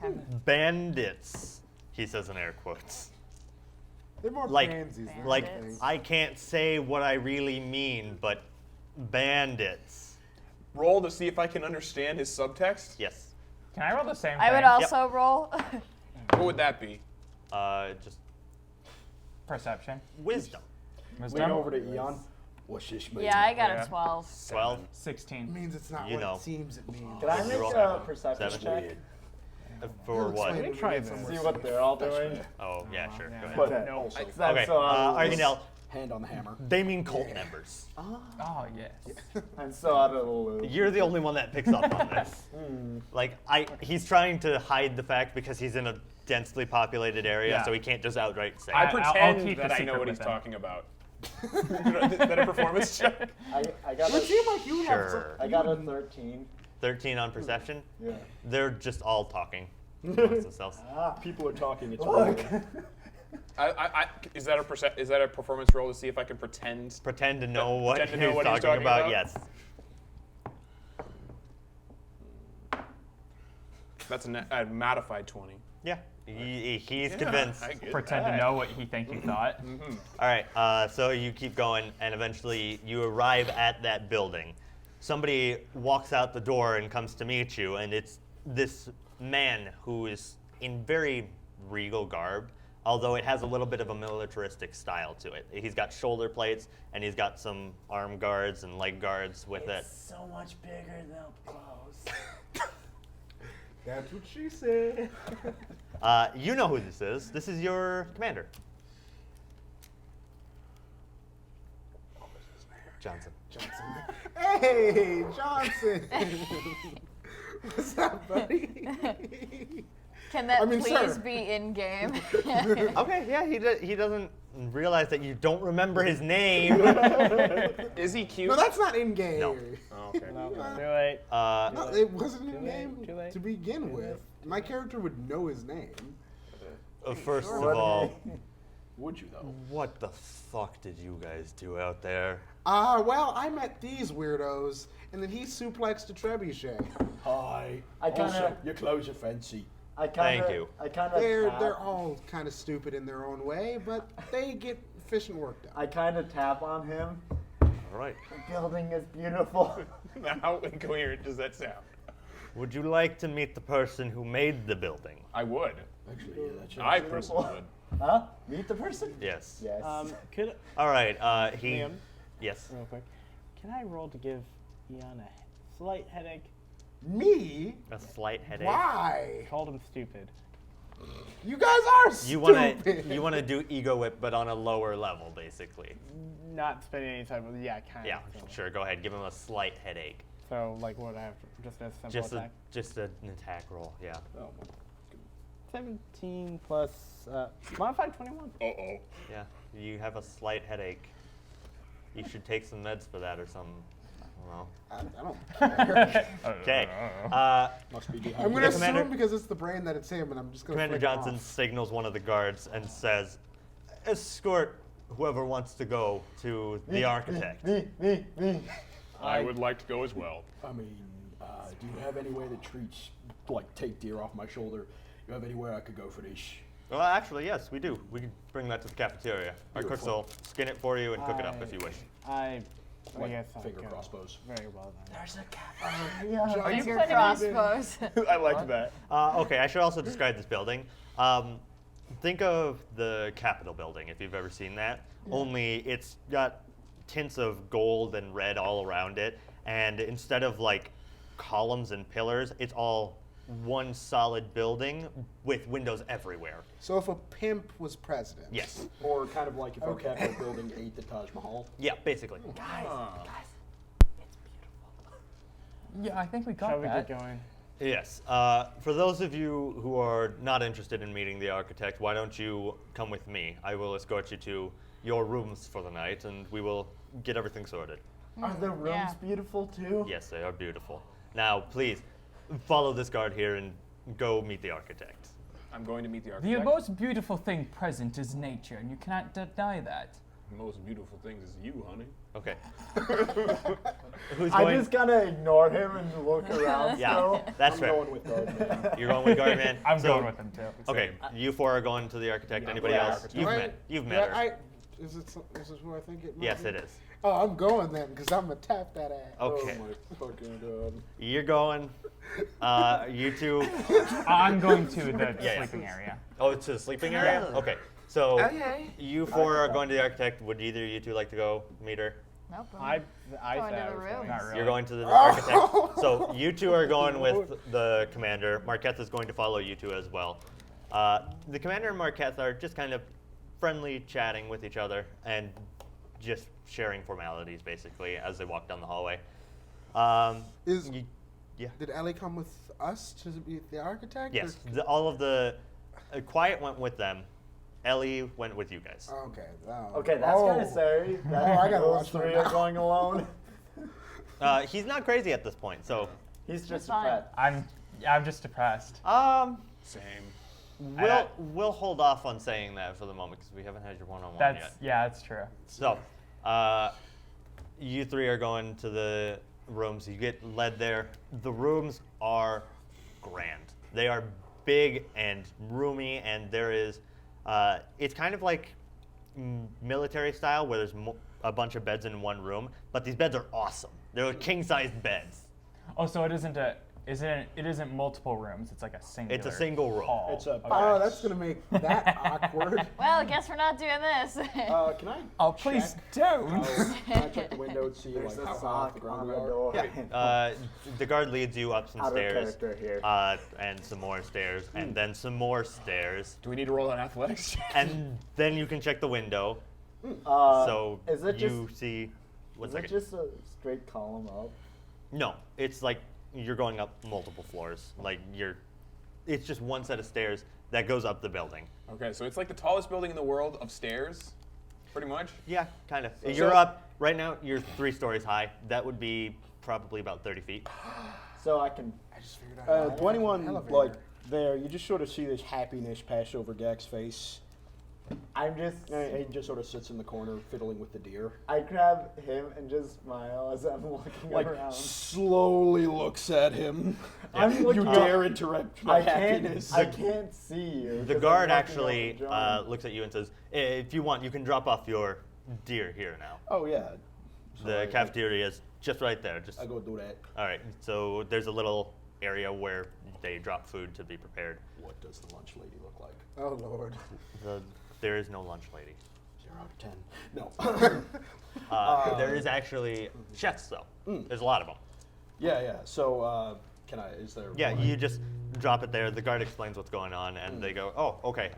Okay. Bandits. He says in air quotes. They're more Like- pansies than Like anything. I can't say what I really mean, but bandits. Roll to see if I can understand his subtext. Yes. Can I roll the same I would thing? also roll. What would that be? Just Perception. wisdom. Lean over to Eon. What's this mean? Yeah, I got Yeah. a 12. 12. 16. It means it's not You what know. it seems it means. Can I You make roll a perception 7. check? For what? Explain try it this. somewhere. See what they're all doing? Oh, yeah, sure. Go ahead. But Okay. also, Because I'm Okay, so out of the Arganel, hand on the hammer. they mean cult members. Oh, yes. I'm so out of the loop. You're the only one that picks up on this. Like, he's trying to hide the fact because he's in a densely populated area, Yeah. so he can't just outright say I it. I'll pretend keep the that I secret know what with he's him. talking about. Is that a performance check? I got It seemed a, like you have Sure. I got a 13. 13 on perception. Yeah. They're just all talking amongst themselves. Ah, People are talking. It's look. weird. Is that a performance roll to see if I can pretend? Pretend to know what, Pretend to know he's, what he's talking talking about. about? Yes. That's a modified 20. Yeah. He's Yeah, convinced. I get Pretend to that. know what he think you thought. All right, so you keep going, and eventually you arrive at that building. Somebody walks out the door and comes to meet you, and it's this man who is in very regal garb, although it has a little bit of a militaristic style to it. He's got shoulder plates, and he's got some arm guards and leg guards with it. So much bigger than up close. That's what she said. You know who this is. This is your commander. Johnson. Hey, Johnson. What's up, buddy? Can that I mean, please sir. be in game? Okay, yeah, he doesn't realize that you don't remember his name. Is he cute? No, that's not in game. No. Oh, okay. No, too late. No, it wasn't Too in late, game too late. to begin with. My character would know his name. First of What all, name? Would you though? what the fuck did you guys do out there? Well, I met these weirdos, and then he suplexed a trebuchet. Hi. I kinda- Also, your clothes are fancy. I kinda, Thank you. I kind of. They're all kind of stupid in their own way, but they get efficient work done. I kind of tap on him. All right. The building is beautiful. How incoherent does that sound? Would you like to meet the person who made the building? I would. Actually, yeah, that's I personally would. Huh? Meet the person? Yes. Yes. Could All right. He. Liam, Yes. real quick, can I roll to give he on a slight headache. Me? A slight headache. Why? Called him stupid. You guys are You stupid. wanna do ego whip, but on a lower level, basically. Not spending any time with kind Yeah, of. sure. Go ahead. Give him a slight headache. So like what I have to, just a simple attack. Just an attack roll. Yeah. Oh, 17 plus modified 21. Uh-oh. Yeah. You have a slight headache. You should take some meds for that or something. I don't know. I don't care. Okay. must be I'm dehydrated. gonna Commander- assume because it's the brain that it's him, and I'm just gonna. Commander flick him Johnson off. signals one of the guards and says, "Escort whoever wants to go to the architect." Me. I would like to go as well. I mean, do you have any way that treats, like, take deer off my shoulder? You have anywhere I could go for this? Well, actually, yes, we do. We can bring that to the cafeteria. Our cooks Beautiful. will skin it for you and cook it up if you wish. I Like guess I'll finger go. crossbows. Very well then. There's a cat. Finger crossbows. I liked that. Okay, I should also describe this building. Think of the Capitol building, if you've ever seen that. Only it's got tints of gold and red all around it, and instead of like columns and pillars, it's all one solid building with windows everywhere. So if a pimp was president. Yes. Or kind of like if Okay. our Capitol building ate the Taj Mahal. Yeah, basically. Yeah, I think we Shall got we that. get going? Yes. For those of you who are not interested in meeting the architect, why don't you come with me? I will escort you to your rooms for the night, and we will get everything sorted. Are the rooms Yeah. beautiful too? Yes, they are beautiful. Now, please, follow this guard here and go meet the architect. I'm going to meet the The architect. most beautiful thing present is nature, and you cannot deny that. The most beautiful thing is you, honey. Okay. Who's I going? just gotta ignore him and look around Yeah, still. that's I'm fair. going with Guardman. You're going with Guardman? I'm So- going with them too. Okay, you four are going to the architect. Yeah, Anybody yeah, else? architect. You've Right? met. You've met her. Is this who I think it might Yes, be? it is. Oh, I'm going then, because I'm gonna tap that ass. Okay. Oh my fucking god. You're going. You two. I'm going to the Yeah. sleeping area. Oh, it's a sleeping area? Okay. So you four are going to the architect. Would either of you two like to go meet her? Nope. I Going said to I the was room. going. Not really. You're going to the architect. So you two are going with the commander. Marketh is going to follow you two as well. The commander and Marketh are just kind of friendly chatting with each other and just sharing formalities basically as they walk down the hallway. Is Yeah. did Ellie come with us to be the architect? Yes. or- All of the Quiet went with them. Ellie went with you guys. Okay. Oh. Okay, that's kind Oh. of scary. That I gotta those watch my three are mouth. going alone. He's not crazy at this point, so He's That's just a fine. pet. I'm just depressed. Same. we'll hold off on saying that for the moment because we haven't had your one-on-one That's yet. yeah, that's true. So, you three are going to the rooms. You get led there. The rooms are grand. They are big and roomy, and there is. It's kind of like military style, where there's a bunch of beds in one room, but these beds are awesome. They're king-sized beds. Oh, so it isn't multiple rooms. It's like a single. It's a single room. Hall. It's a Okay. Oh, that's gonna make that awkward. Well, I guess we're not doing this. Can I? Oh, please check? don't. Can I check the window to see There's like a how high off sock the ground on we the are? door. The guard leads you up some Out of stairs, character here. and some more stairs, and then some more stairs, Do we need to roll an athletics check? and then you can check the window. So is it you just see. One is it second. just a straight column up? No, it's like you're going up multiple floors. Like it's just one set of stairs that goes up the building. Okay, so it's like the tallest building in the world of stairs, pretty much. Yeah, kind of. You're up right now. You're 3 stories high. That would be probably about 30 feet. So I can. I just figured out. To anyone elevator. like there, you just sort of see this happiness pass over Gak's face. I'm just. And he just sort of sits in the corner fiddling with the deer. I grab him and just smile as I'm looking Like around. slowly looks at him. I'm You looking dare up. interrupt my happiness. I can't see you. The 'cause guard I'm looking actually up at John. looks at you and says, "If you want, you can drop off your deer here now. Oh yeah. The cafeteria is just right there. Just I go do that. all right. So there's a little area where they drop food to be prepared. What does the lunch lady look like? Oh lord. There is no lunch lady. 0 out of 10. No. There is actually chests, though. There's a lot of them. Yeah. So, is there? Yeah, one? you just drop it there. The guard explains what's going on, and they go, "Oh, okay.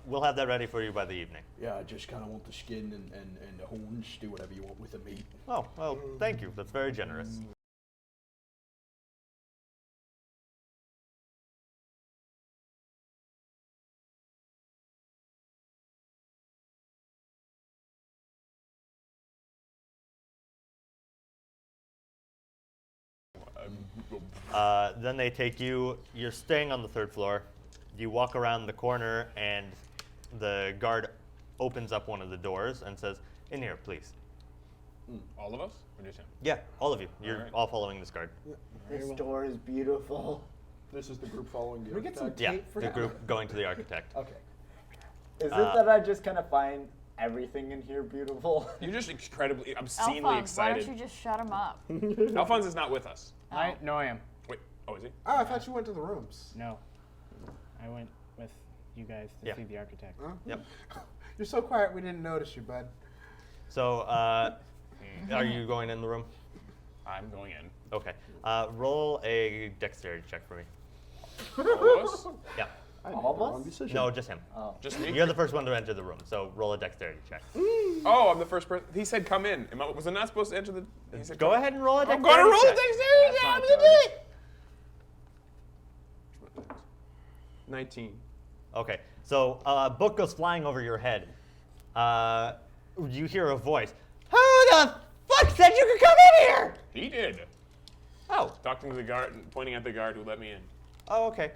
We'll have that ready for you by the evening." Yeah, I just kind of want the skin and the horns. Do whatever you want with the meat. Oh, well, thank you. That's very generous. Then they take you. You're staying on the 3rd floor. You walk around the corner, and the guard opens up one of the doors and says, "In here, please." All of us? Or just him? Yeah, all of you. You're Alright. all following this guard. This door is beautiful. This is the group following the Can we get some architect? Yeah, tape for the that? group going to the architect. Okay. Is it that I just kind of find everything in here beautiful? You're just incredibly, obscenely Alphonse, why excited. don't you just shut him up? Alphonse is not with us. No, I am. Wait, oh, is he? Oh, I thought you went to the rooms. No. I went with you guys to Yeah. see the architect. Huh? Yep. You're so quiet we didn't notice you, bud. So, are you going in the room? I'm going in. Okay. Roll a dexterity check for me. All of us? Yeah. I All made of the wrong us? decision. No, just him. Oh. Just me? You're the first one to enter the room, so roll a dexterity check. Oh, I'm the first person. He said come in. Was I not supposed to enter the... He said Go come- ahead and roll a I'm dexterity gonna roll check. dexterity. That's I'm not gonna do it. 19. Okay, so a book goes flying over your head. You hear a voice. Who the fuck said you could come in here? He did. Oh, Talking to the guard, pointing at the guard who let me in. oh, okay.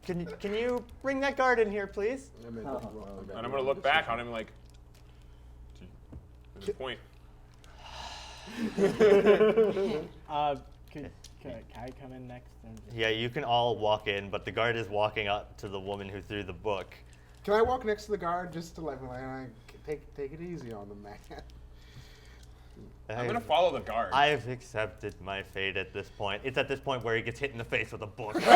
Can you bring that guard in here, please? I made the wrong And I'm gonna look back on him like, there's a point. Can I come in next? And just- Yeah, you can all walk in, but the guard is walking up to the woman who threw the book. Can I walk next to the guard just to like take it easy on the man? I'm gonna follow the guard. I've accepted my fate at this point. It's at this point where he gets hit in the face with a book. Can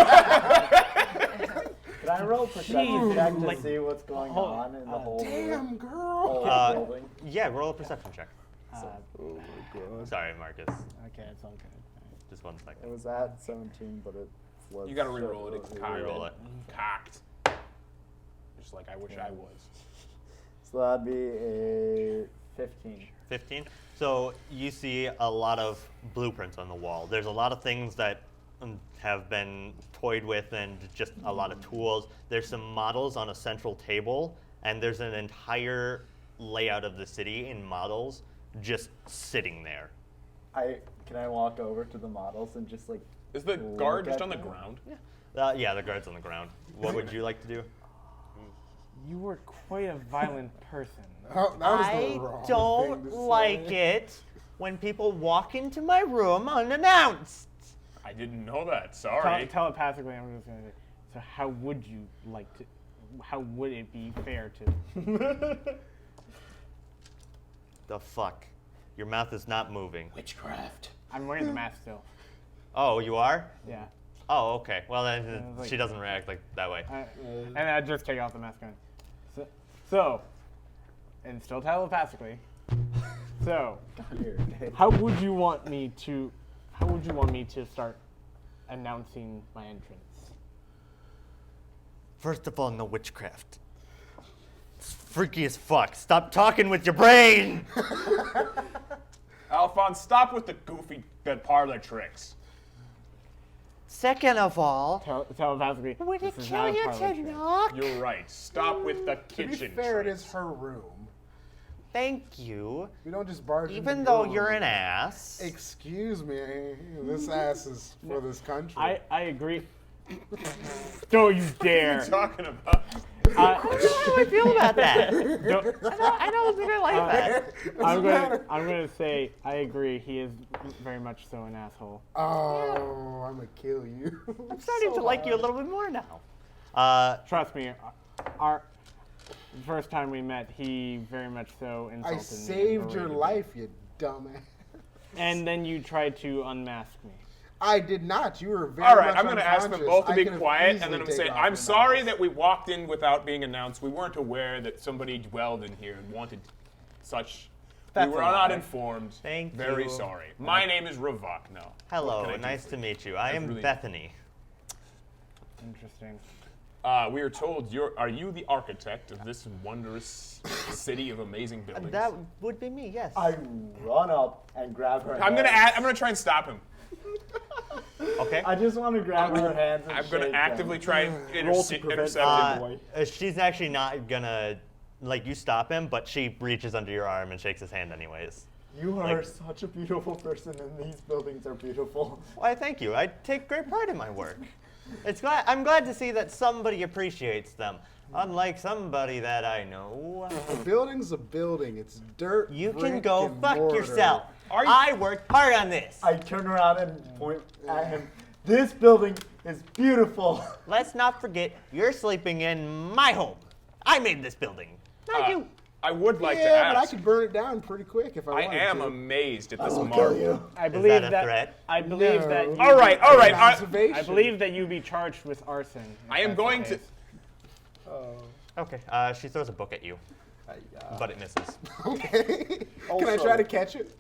I roll a perception check to like- see what's going on in the whole Damn, girl. whole building? Yeah, roll a perception check. Oh my god. Sorry, Marcus. Okay, it's all good. Just 1 It second. was at 17, but it flipped. You gotta re-roll it. It's so cocked. Re-roll it. Cocked. Just like I wish I was. So that'd be a 15. 15. So you see a lot of blueprints on the wall. There's a lot of things that have been toyed with and just a lot of tools. There's some models on a central table, and there's an entire layout of the city in models just sitting there. Can I walk over to the models and just like Is the look guard just at on the them? ground? Yeah, the guard's on the ground. What would you like to do? You were quite a violent person. Oh, that was the I wrong don't thing to like say. it when people walk into my room unannounced. I didn't know that. Sorry. Telepathically, I'm just gonna say. So how would you like to? How would it be fair to? The fuck? Your mouth is not moving. Witchcraft. I'm wearing the mask still. Oh, you are? Yeah. Oh, okay. Well, then like- she doesn't react like that way. And I just take off the mask. So, and still telepathically. So, how would you want me to? How would you want me to start announcing my entrance? First of all, no witchcraft. It's freaky as fuck. Stop talking with your brain. Alphonse, stop with the goofy, the parlor tricks. Second of all, Telepathically. would it this is kill not a you parlor to trick. knock? You're right. Stop with the To kitchen be fair, it tricks. is her room. Thank you. We don't just barge into Even though your you're room. an ass. Excuse me, this ass is for this country. I agree. Don't you dare. Talking about. I don't know how I feel about that. Don't- I don't think I like that. I'm gonna say I agree. He is very much so an asshole. Oh, I'm gonna kill you. I'm starting to like you a little bit more now. Trust me. The first time we met, he very much so insulted me. I saved your berated me. life, you dumbass. And then you tried to unmask me. I did not. You were very All right, much I'm going to ask them unconscious. both to I be could have quiet, and easily then I'm going to taken say, off I'm your sorry mask. that we walked in without being announced. We weren't aware that somebody dwelled in here and wanted such. That's we were a not lie. informed. Thank Very you. sorry. My name is Ravakno. Hello, What can I do nice for to you? meet you. I That's am really- Bethany. Interesting. We are told are you the architect of this wondrous city of amazing buildings? That would be me, yes. I run up and grab her I'm hands. gonna try and stop him. Okay. I just want to grab her hands and I'm gonna shake actively them. try and Roll to prevent intercept him. boy. She's actually not gonna, like, you stop him, but she reaches under your arm and shakes his hand anyways. You are Like- such a beautiful person, and these buildings are beautiful. Why, thank you. I take great pride in my work. I'm glad to see that somebody appreciates them, unlike somebody that I know. A building's a building. It's dirt. You can brick, go and fuck mortar. yourself. Are you- I worked hard on this. I turn around and point at him. This building is beautiful. Let's not forget, you're sleeping in my home. I made this building, not you. I would like to Yeah, but I ask. could burn it down pretty quick if I I wanted am to. amazed at I this will marvel. kill you. I Is believe that a threat? I believe No. that. You All right, all right. Observation. I believe that you be charged with arson. if I am that's the going to. case. Okay, she throws a book at you, but it misses. Okay. Can I Also- try to catch it?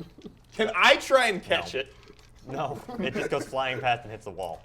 Can I try and catch No. it? No, it just goes flying past and hits the wall.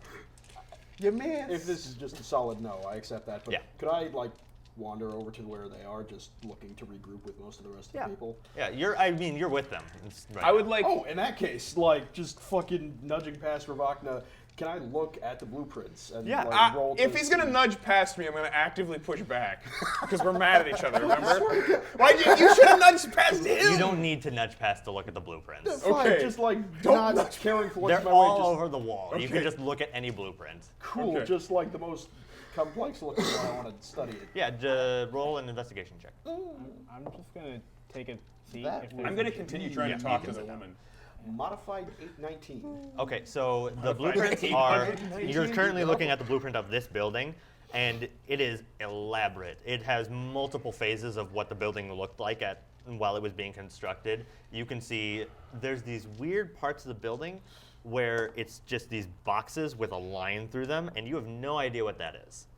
You miss. If this is just a solid no, I accept that. But Yeah. could I like wander over to where they are, just looking to regroup with most of the rest of Yeah. the people? Yeah, you're with them. It's right I would now. like. Oh, in that case, like just fucking nudging past Ravakna, can I look at the blueprints and Yeah, like, roll? If to he's gonna see- nudge past me, I'm gonna actively push back because we're mad at each other. Remember? Why you should have nudged past him? You don't need to nudge past to look at the blueprints. Fine, Okay. just like Don't not nudge- caring for what's They're in my all way. Just over the wall. You can Okay. just look at any blueprint. cool, Okay. just like the most complex looking one. I want to study it. Yeah, roll an investigation check. I'm just gonna take a seat. That if would- there's I'm gonna continue trying to talk to the woman. Modified 819. Okay, so the Modified blueprints 18. are. 18. You're currently looking at the blueprint of this building, and it is elaborate. It has multiple phases of what the building looked like while it was being constructed. You can see there's these weird parts of the building where it's just these boxes with a line through them, and you have no idea what that is.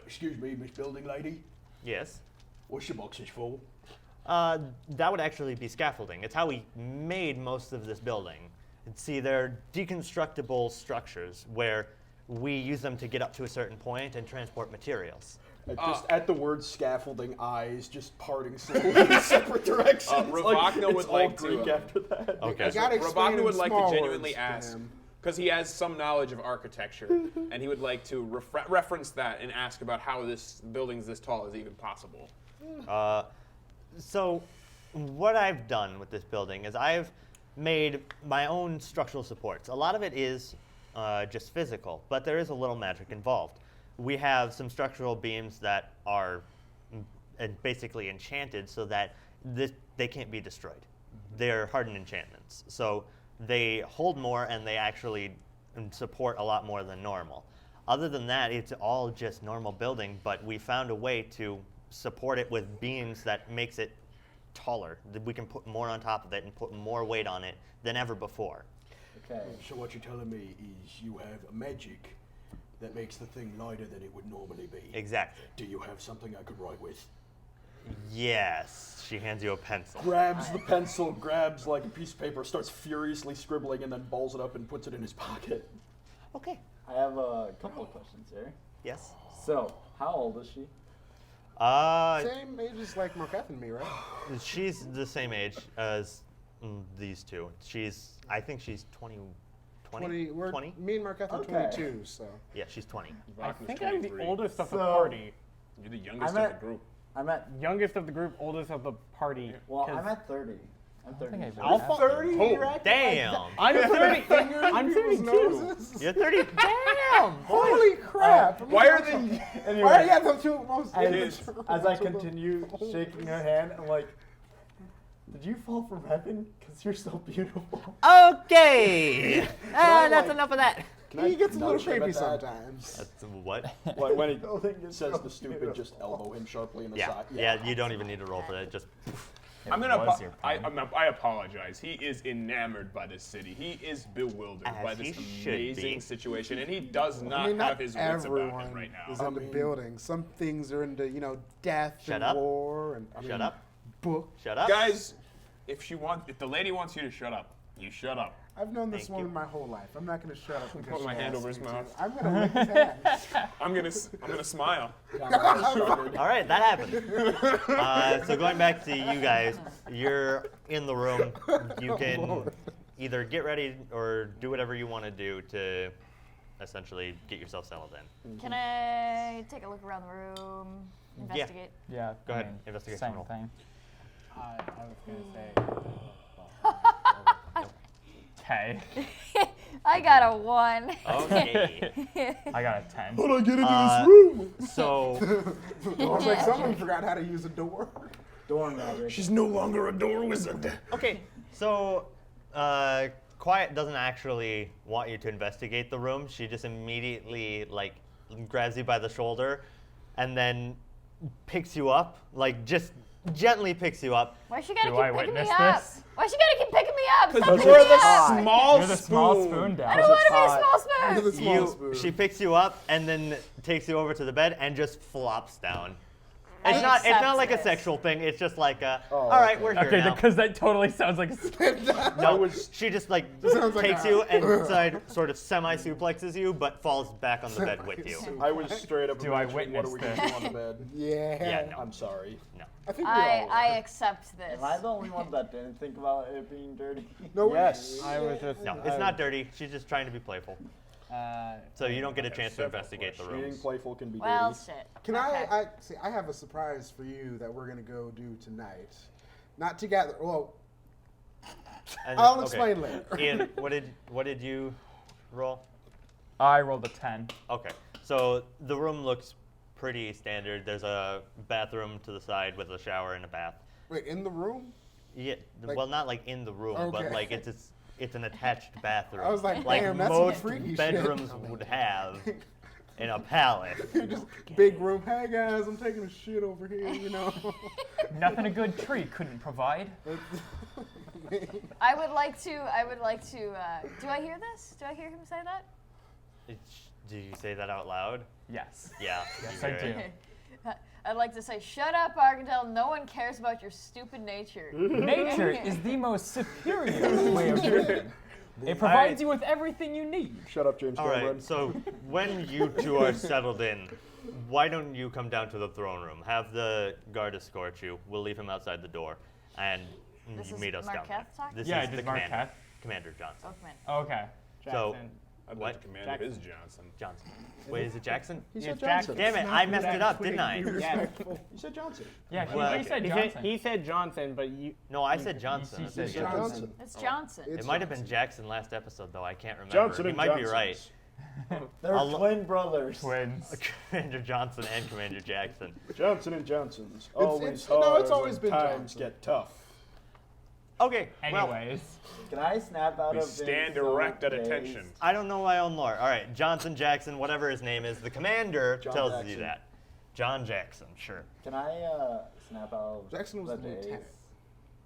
Excuse me, Miss Building Lady. Yes. What's your boxes for? That would actually be scaffolding. It's how we made most of this building. See, they're deconstructible structures where we use them to get up to a certain point and transport materials. Just at the word scaffolding, eyes just parting slowly in separate directions. Ravakna it's would all like to, Greek after that. Okay. I gotta explain Ravakna in would like to small genuinely words to ask, him. because he has some knowledge of architecture, and he would like to reference that and ask about how this building's this tall is even possible. So, what I've done with this building is I've made my own structural supports. A lot of it is just physical, but there is a little magic involved. We have some structural beams that are basically enchanted so that they can't be destroyed. They're hardened enchantments. So they hold more and they actually support a lot more than normal. Other than that, it's all just normal building, but we found a way to support it with beams that makes it taller. That we can put more on top of it and put more weight on it than ever before. Okay. So what you're telling me is you have a magic that makes the thing lighter than it would normally be. Exactly. Do you have something I could write with? Yes. She hands you a pencil. Grabs the pencil, grabs like a piece of paper, starts furiously scribbling, and then balls it up and puts it in his pocket. Okay. I have a couple of questions here. Yes. So, how old is she? Same age as like Marketh and me, right? She's the same age as these two. I think she's 20. 20? We're, 20? Me and Marketh are Okay. 22, so. Yeah, she's 20. I Ravakna's think I'm the 23. oldest of the So- party. You're the youngest I'm of at- the group. I'm at, Youngest of the group, oldest of the party. well, 'cause I'm at 30. I'm 30. I'll fuck- 30? Oh, You're acting Damn. I'm 30. I'm people's 32. noses? You're 30. Damn. Holy crap! Why are they? Anyway, Why are you the two most as I continue shaking her hand, I'm like, did you fall from heaven? Because you're so beautiful. Okay. That's like- enough of that. He gets a little nudge him creepy at that? sometimes. That's what? When he Building is says so the stupid, beautiful. just elbow him sharply in the Yeah. side. Yeah. You don't even need to roll for that. Just. It I'm gonna. was your pen. I apologize. He is enamored by this city. He is bewildered As by this he should amazing be. situation, and he does not, I mean, have not his wits about everyone him right now. is into building. Some things are into, death Shut and up. war and Shut up. books. Shut up. Guys, if the lady wants you to shut up, you shut up. I've known this Thank woman you. my whole life. I'm not going to shut up. because Put my she hand asks over his me to. mouth. I'm going to lick his hand. I'm gonna smile. All right, that happened. So going back to you guys, you're in the room. You can either get ready or do whatever you want to do to essentially get yourself settled in. Can I take a look around the room? Investigate. Yeah. Go I ahead, mean, investigation Same roll. thing. I was gonna say. Okay. I got a 1. Okay. I got a 10. How do I get into Uh, this room? So I was like, someone forgot how to use a door. Dorn Maverick. She's no longer a door wizard. okay, so Quiet doesn't actually want you to investigate the room. She just immediately grabs you by the shoulder, and then picks you up, just gently picks you up. Why she gotta Do keep I picking me witness up? this? Why she gotta keep picking me up? Stop Because picking you're me the up! small You're the spoon. small spoon I down. don't want to be a hot. small You're the spoon. small spoon. She picks you up and then takes you over to the bed and just flops down. I It's not accept like a this. sexual thing. It's just like all okay. right, we're here Okay, now. because that totally sounds like a No, she just Sounds like takes a- you and sort of semi-suplexes you, but falls back on the bed with you. I was straight up. Do I imagining, what are we witness gonna do on the bed? Yeah. Yeah, no, I'm sorry. no. I think we all I were. accept this. Am I the only one that didn't think about it being dirty? No, Yes. I was just. No, it's not dirty. She's just trying to be playful. So you don't get a chance to several investigate the Being rooms. playful can be Well, dirty. shit. Can Okay. I see? I have a surprise for you that we're gonna go do tonight. Not together. Well, And- I'll okay. explain later. Ian, what did you roll? I rolled a 10. Okay, so the room looks pretty standard. There's a bathroom to the side with a shower and a bath. Wait, in the room? Yeah, Like- well, not like in the room, but Okay. it's an attached bathroom. I was like, damn, that's some most freaky shit. bedrooms would have in a palace. Just big room. Hey guys, I'm taking a shit over here. Nothing a good tree couldn't provide. I would like to. Do I hear this? Do I hear him say that? Do you say that out loud? Yes. Yeah. Yes, you I hear do. it. I'd like to say, shut up, Argandel. No one cares about your stupid nature. Nature is the most superior way of living. It provides you with everything you need. Shut up, James All Cameron. right, so when you two are settled in, why don't you come down to the throne room? Have the guard escort you. We'll leave him outside the door, and This you is meet us down there. Marketh talking? This Yeah, is I did the commander, Marketh. Commander Johnson. Oh, man. Okay. So- Jackson. I'd What? like to command his Johnson. Johnson. Wait, is it Jackson? He Yeah, said Jackson. Johnson. Damn it, I messed it up, didn't I? Yeah. You said Johnson. Yeah, Well, he said He Johnson. said, he said Johnson, but you. No, I said Johnson. he said It's Johnson. Johnson. It's Johnson. It's It might have been Johnson. Jackson last episode, though. I can't remember. Johnson he and might be right. Johnsons. They're I'll- twin brothers. Twins. Commander Johnson and Commander Jackson. Johnson and Johnsons. It's- Always no, hard it's always when been times Johnson. get tough. Okay, well, Anyways. Can I snap out We of stand being so erect at dazed? attention. I don't know my own lore. All right, Johnson, Jackson, whatever his name is. The commander John tells you Jackson. that. John Jackson, sure. Can I snap out of Jackson was the the daze lieutenant.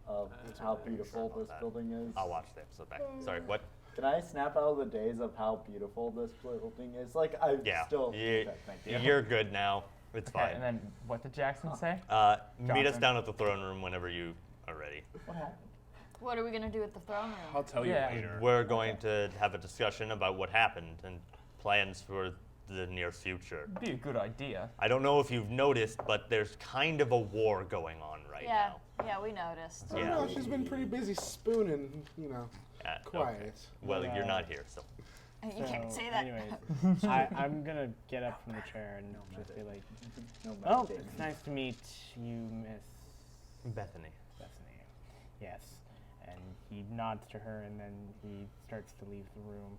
of how beautiful this building is? I'll watch the episode back. Sorry, what? Can I snap out of the daze of how beautiful this building is? Like, I Yeah. still... You- Okay, thank you. You're good now. It's Okay, fine. and then what did Jackson say? Meet us Johnson. down at the throne room whenever you are ready. What happened? What are we gonna do at the throne room? I'll tell you Yeah. later. We're going to have a discussion about what happened and plans for the near future. Be a good idea. I don't know if you've noticed, but there's kind of a war going on right Yeah, now. yeah, we noticed. I don't Yeah. know, she's been pretty busy spooning, Okay. quiet. Well, But, you're not here, so. You can't So, say that. Anyways, I'm gonna get up from the chair and just be like, No "Oh, meditating. it's nice to meet you, Miss Bethany. Bethany." Yes, and he nods to her, and then he starts to leave the room.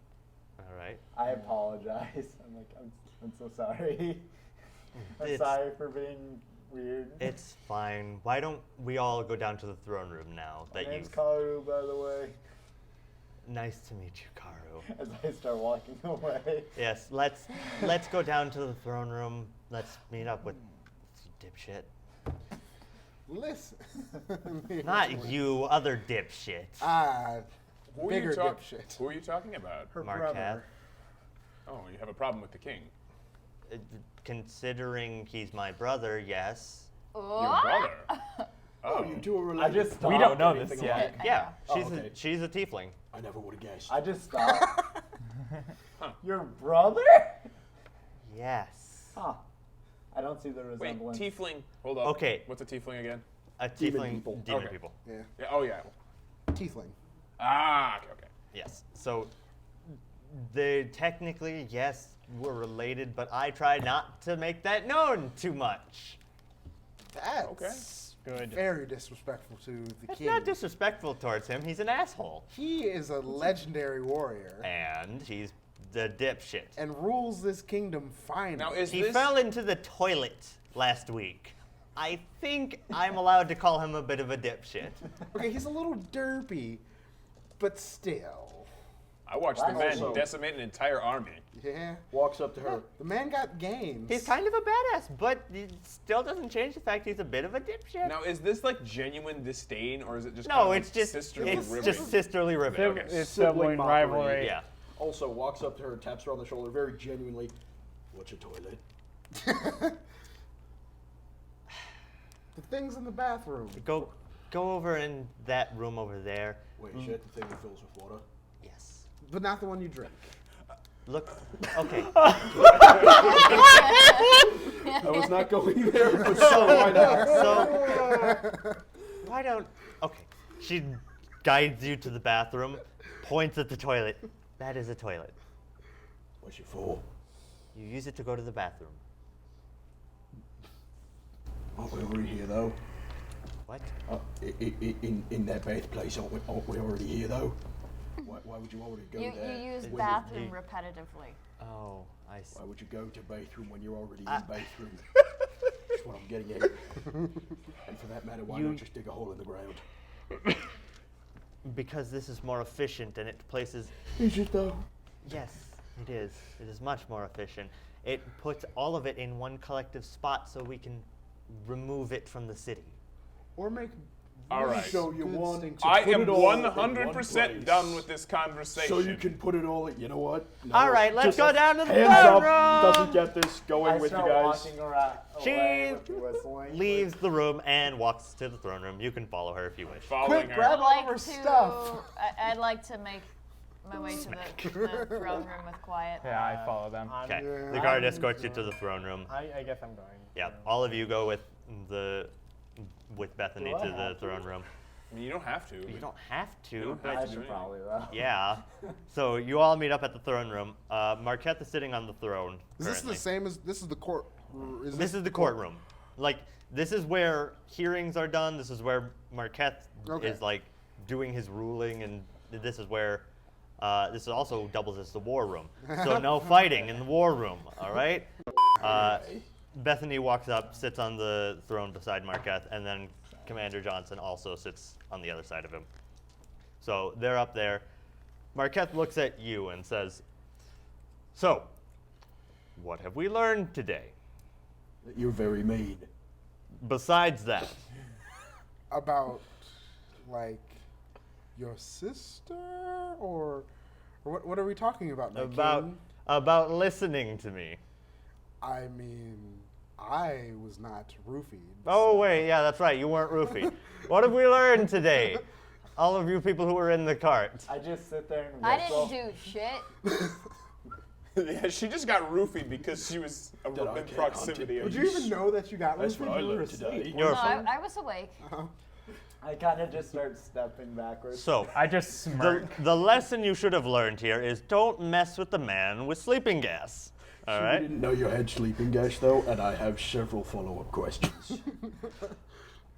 All right. I apologize. I'm like, I'm so sorry. I'm It's- sorry for being weird. It's fine. Why don't we all go down to the throne room now My that name's you've... Karu, by the way. Nice to meet you, Karu. As I start walking away. Yes, let's go down to the throne room. Let's meet up with dipshit. Listen. Not you, other dipshit. Who are Bigger you dipshit. Who are you talking about? Her Marketh. brother. Oh, you have a problem with the king. Considering he's my brother, yes. Your What? brother. Oh, you two are related. I just We don't know this yet. Yeah, Oh, she's okay. she's a tiefling. I never would have guessed. I just thought. Your brother? Yes. Huh. I don't see the Wait, resemblance. tiefling. Hold up. Okay. What's a tiefling again? A Demon tiefling people. demon Okay. people. Yeah. Yeah. Oh yeah. Tiefling. Ah. Okay. Okay. Yes. So they technically, yes, we're related, but I try not to make that known too much. That's Good. very disrespectful to the It's king. not disrespectful towards him. He's an asshole. He is a legendary warrior And he's the dipshit. and rules this kingdom finely. Now is He this? fell into the toilet last week. I think I'm allowed to call him a bit of a dipshit. Okay, he's a little derpy, but still. I watched the man Also- decimate an entire army. Yeah. Walks up to her. The man got games. He's kind of a badass, but it still doesn't change the fact he's a bit of a dipshit. Now is this like genuine disdain or is it just? No, kind of it's like just sisterly it's ribbing? just sisterly ribbing. Okay. It's Sibling sibling mockery. rivalry. Yeah. Also walks up to her, taps her on the shoulder very genuinely. What's your toilet? The things in the bathroom. Go over in that room over there. Wait, is that the thing that fills with water? Yes. But not the one you drink. Look. Okay. I was not going there, but so why not? So why don't? Okay. She guides you to the bathroom, points at the toilet. That is a toilet. What's your for? You use it to go to the bathroom. Aren't we already here though? What? In that bath place, aren't we already here though? Why would you already go You there? use when you- bathroom repetitively. Oh, I see. Why would you go to bathroom when you're already in bathroom? That's what I'm getting at. And for that matter, why not just dig a hole in the ground? Because this is more efficient and it places. Is it though? Yes, it is. It is much more efficient. It puts all of it in one collective spot so we can remove it from the city. Or make. All right. So you good want things. to I put am it all in 100% one done place. with this conversation. So you can put it all in. You know what? No, All right, let's just go down to the hands up. throne Doesn't get this going I with you start guys. walking around She away with the whistling. Leaves the room and walks to the throne room. You can follow her if you wish. following Quick, her. grab I'd all of like her to. stuff. I'd like to make my way to the throne room with quiet. Yeah, I follow them. Okay. Yeah. The guard escorts you to the throne room. I guess I'm going. Yeah. All of you go with Bethany Do I to the have to? throne room. I mean, you don't have to. You don't have to, don't but have I to do should anything. probably though. yeah. So you all meet up at the throne room. Marketh is sitting on the throne. Is this currently. the same as this is the court? This is the courtroom. Like, this is where hearings are done. This is where Marketh Okay. is, like, doing his ruling. And this is where, this is also doubles as the war room. So no fighting in the war room, all right? Bethany walks up, sits on the throne beside Marketh, and then Commander Johnson also sits on the other side of him. So they're up there. Marketh looks at you and says, "So, what have we learned today? You're very mean. Besides that." About like your sister or what are we talking about? my king? About listening to me. I mean, I was not roofied. Oh wait, yeah, that's right. You weren't roofied. What have we learned today? All of you people who were in the cart. I just sit there and I whistle. didn't do shit. Yeah, she just got roofied because she was That I in can't proximity hunt of Would you even know that you got That's roofied? what I You were learned today. asleep. You're No, I was awake. I kind of just start stepping backwards. So, I just smirk. the lesson you should have learned here is don't mess with the man with sleeping gas. All I right? didn't know you had sleeping gas though, and I have several follow-up questions.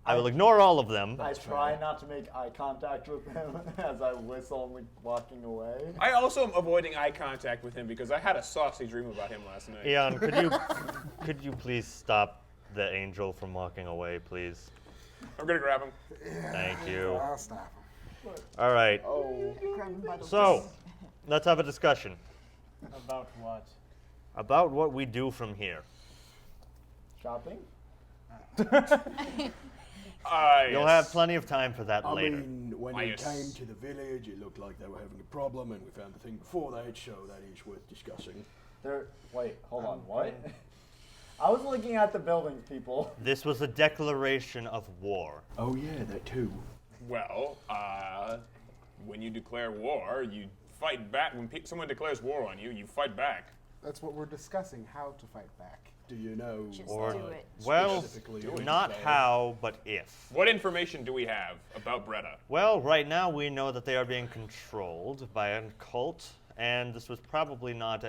I will ignore all of them. I try not to make eye contact with him as I whistle and walking away. I also am avoiding eye contact with him because I had a saucy dream about him last night. Eon, could you please stop the angel from walking away, please? I'm gonna grab him. Thank you. I'll stop him. All right. Grab him by the So, let's have a discussion About what? about what we do from here. Shopping? You'll have plenty of time for that I later. mean, when I we guess- came to the village, it looked like they were having a problem, and we found the thing before that, so that is worth discussing. Wait, hold on. What? I was looking at the buildings, people. This was a declaration of war. Oh yeah, that too. Well, when you declare war, you fight back. When someone declares war on you, you fight back. That's what we're discussing, how to fight back. Do you know? Just Or- do it. Well, specifically what not you say? how, but if. What information do we have about Bretta? Well, right now we know that they are being controlled by a cult, and this was probably not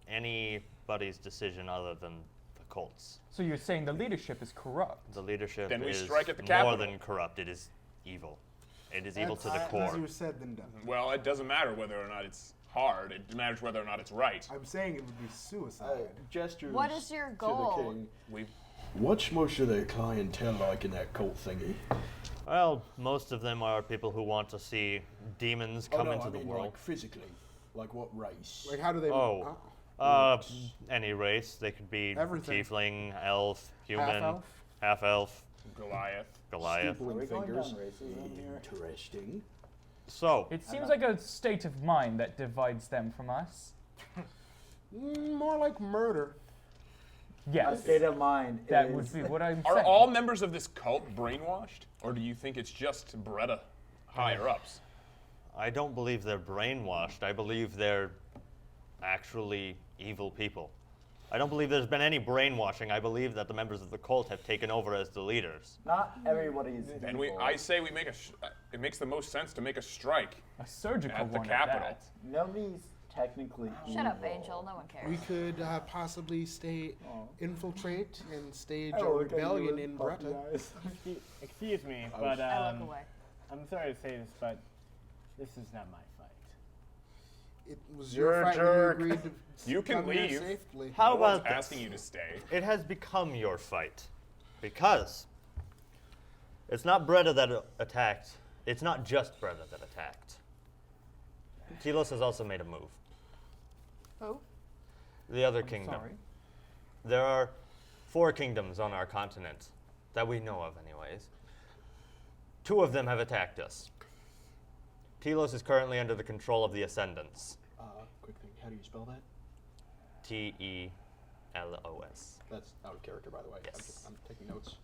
anybody's decision other than the cult's. So you're saying the leadership is corrupt? The leadership Then we is strike at the more capital. than corrupt. It is evil. It is evil to the That's core. easier said than done. Well, it doesn't matter whether or not it's hard. It matters whether or not it's right. I'm saying it would be suicide. Gestures. What is your to goal? the king. We've What's most of their clientele like in that cult thingy? Well, most of them are people who want to see demons come oh, no, into I the mean, world. like physically, like what race? Like, how do they? Oh. uh, Any race. They could be Everything. tiefling, elf, human, Half-elf? half-elf, Goliath. Goliath. Steeple and we going fingers. down racism here? Interesting. So, It seems like a state of mind that divides them from us. More like murder. A Yes, state of mind. that is, would be what I'm Are saying. all members of this cult brainwashed, or do you think it's just Bretta higher ups? I don't believe they're brainwashed. I believe they're actually evil people. I don't believe there's been any brainwashing. I believe that the members of the cult have taken over as the leaders. Not everybody's. And I say we make it makes the most sense to make a strike. A surgical At the one capital. at that. Nobody's technically. Shut up, evil. Angel. No one cares. We could possibly infiltrate and stage a Oh, look at you rebellion with in puffy Bretta. eyes. Excuse me, but I look away. I'm sorry to say this, but this is not my fight. It was You're your a fight jerk. when you agreed to You can come here leave. safely. How No one's about this? asking you to stay? It has become your fight. Because it's not Bretta that attacked. It's not just Bretta that attacked. Telos has also made a move. Who? The other kingdom. Sorry. There are 4 kingdoms on our continent that we know of, anyways. 2 of them have attacked us. Telos is currently under the control of the Ascendants. Quick thing. How do you spell that? Telos. That's out of character, by the way. Yes. I'm taking notes.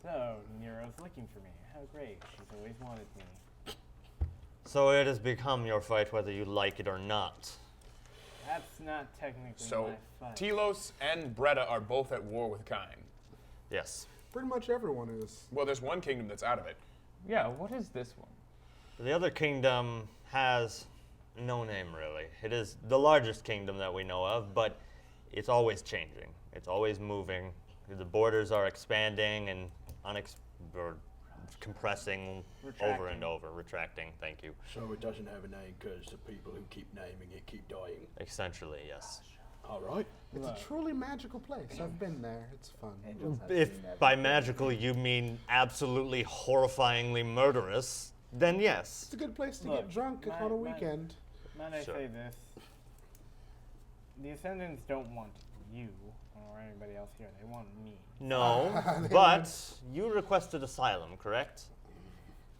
So, Nero's looking for me. How great. She's always wanted me. So it has become your fight whether you like it or not. That's not technically So my fight. Telos and Bretta are both at war with Kine. Yes. Pretty much everyone is. Well, there's one kingdom that's out of it. Yeah, what is this one? The other kingdom has no name, really. It is the largest kingdom that we know of, but it's always changing. It's always moving. The borders are expanding and or compressing over and over. Retracting, thank you. So it doesn't have a name because the people who keep naming it keep dying. Essentially, yes. All right. It's a truly magical place. I've been there. It's fun. Angels have If seen that by before. magical you mean absolutely horrifyingly murderous, then yes. It's a good place to Look, get drunk on a weekend. Might I Sure. say this? The Ascendants don't want you or anybody else here. They want me No, but you requested asylum, correct?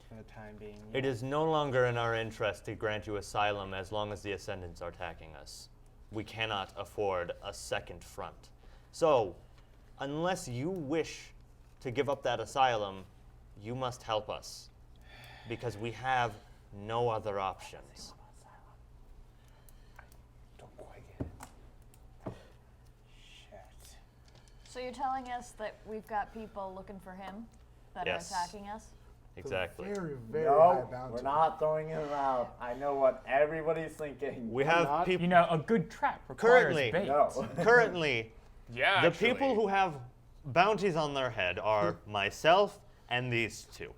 for the time being. It is no longer in our interest to grant you asylum as long as the Ascendants are attacking us. We cannot afford a second front. So, unless you wish to give up that asylum, you must help us. Because we have no other options. Don't quite get it. Shit. So you're telling us that we've got people looking for him that Yes. are attacking us? Exactly. Very, very high No, bounty. we're not throwing him out. I know what everybody's thinking. We have not. people You know, a good trap requires Currently. bait. No. currently. Yeah, The actually. people who have bounties on their head are myself and these 2.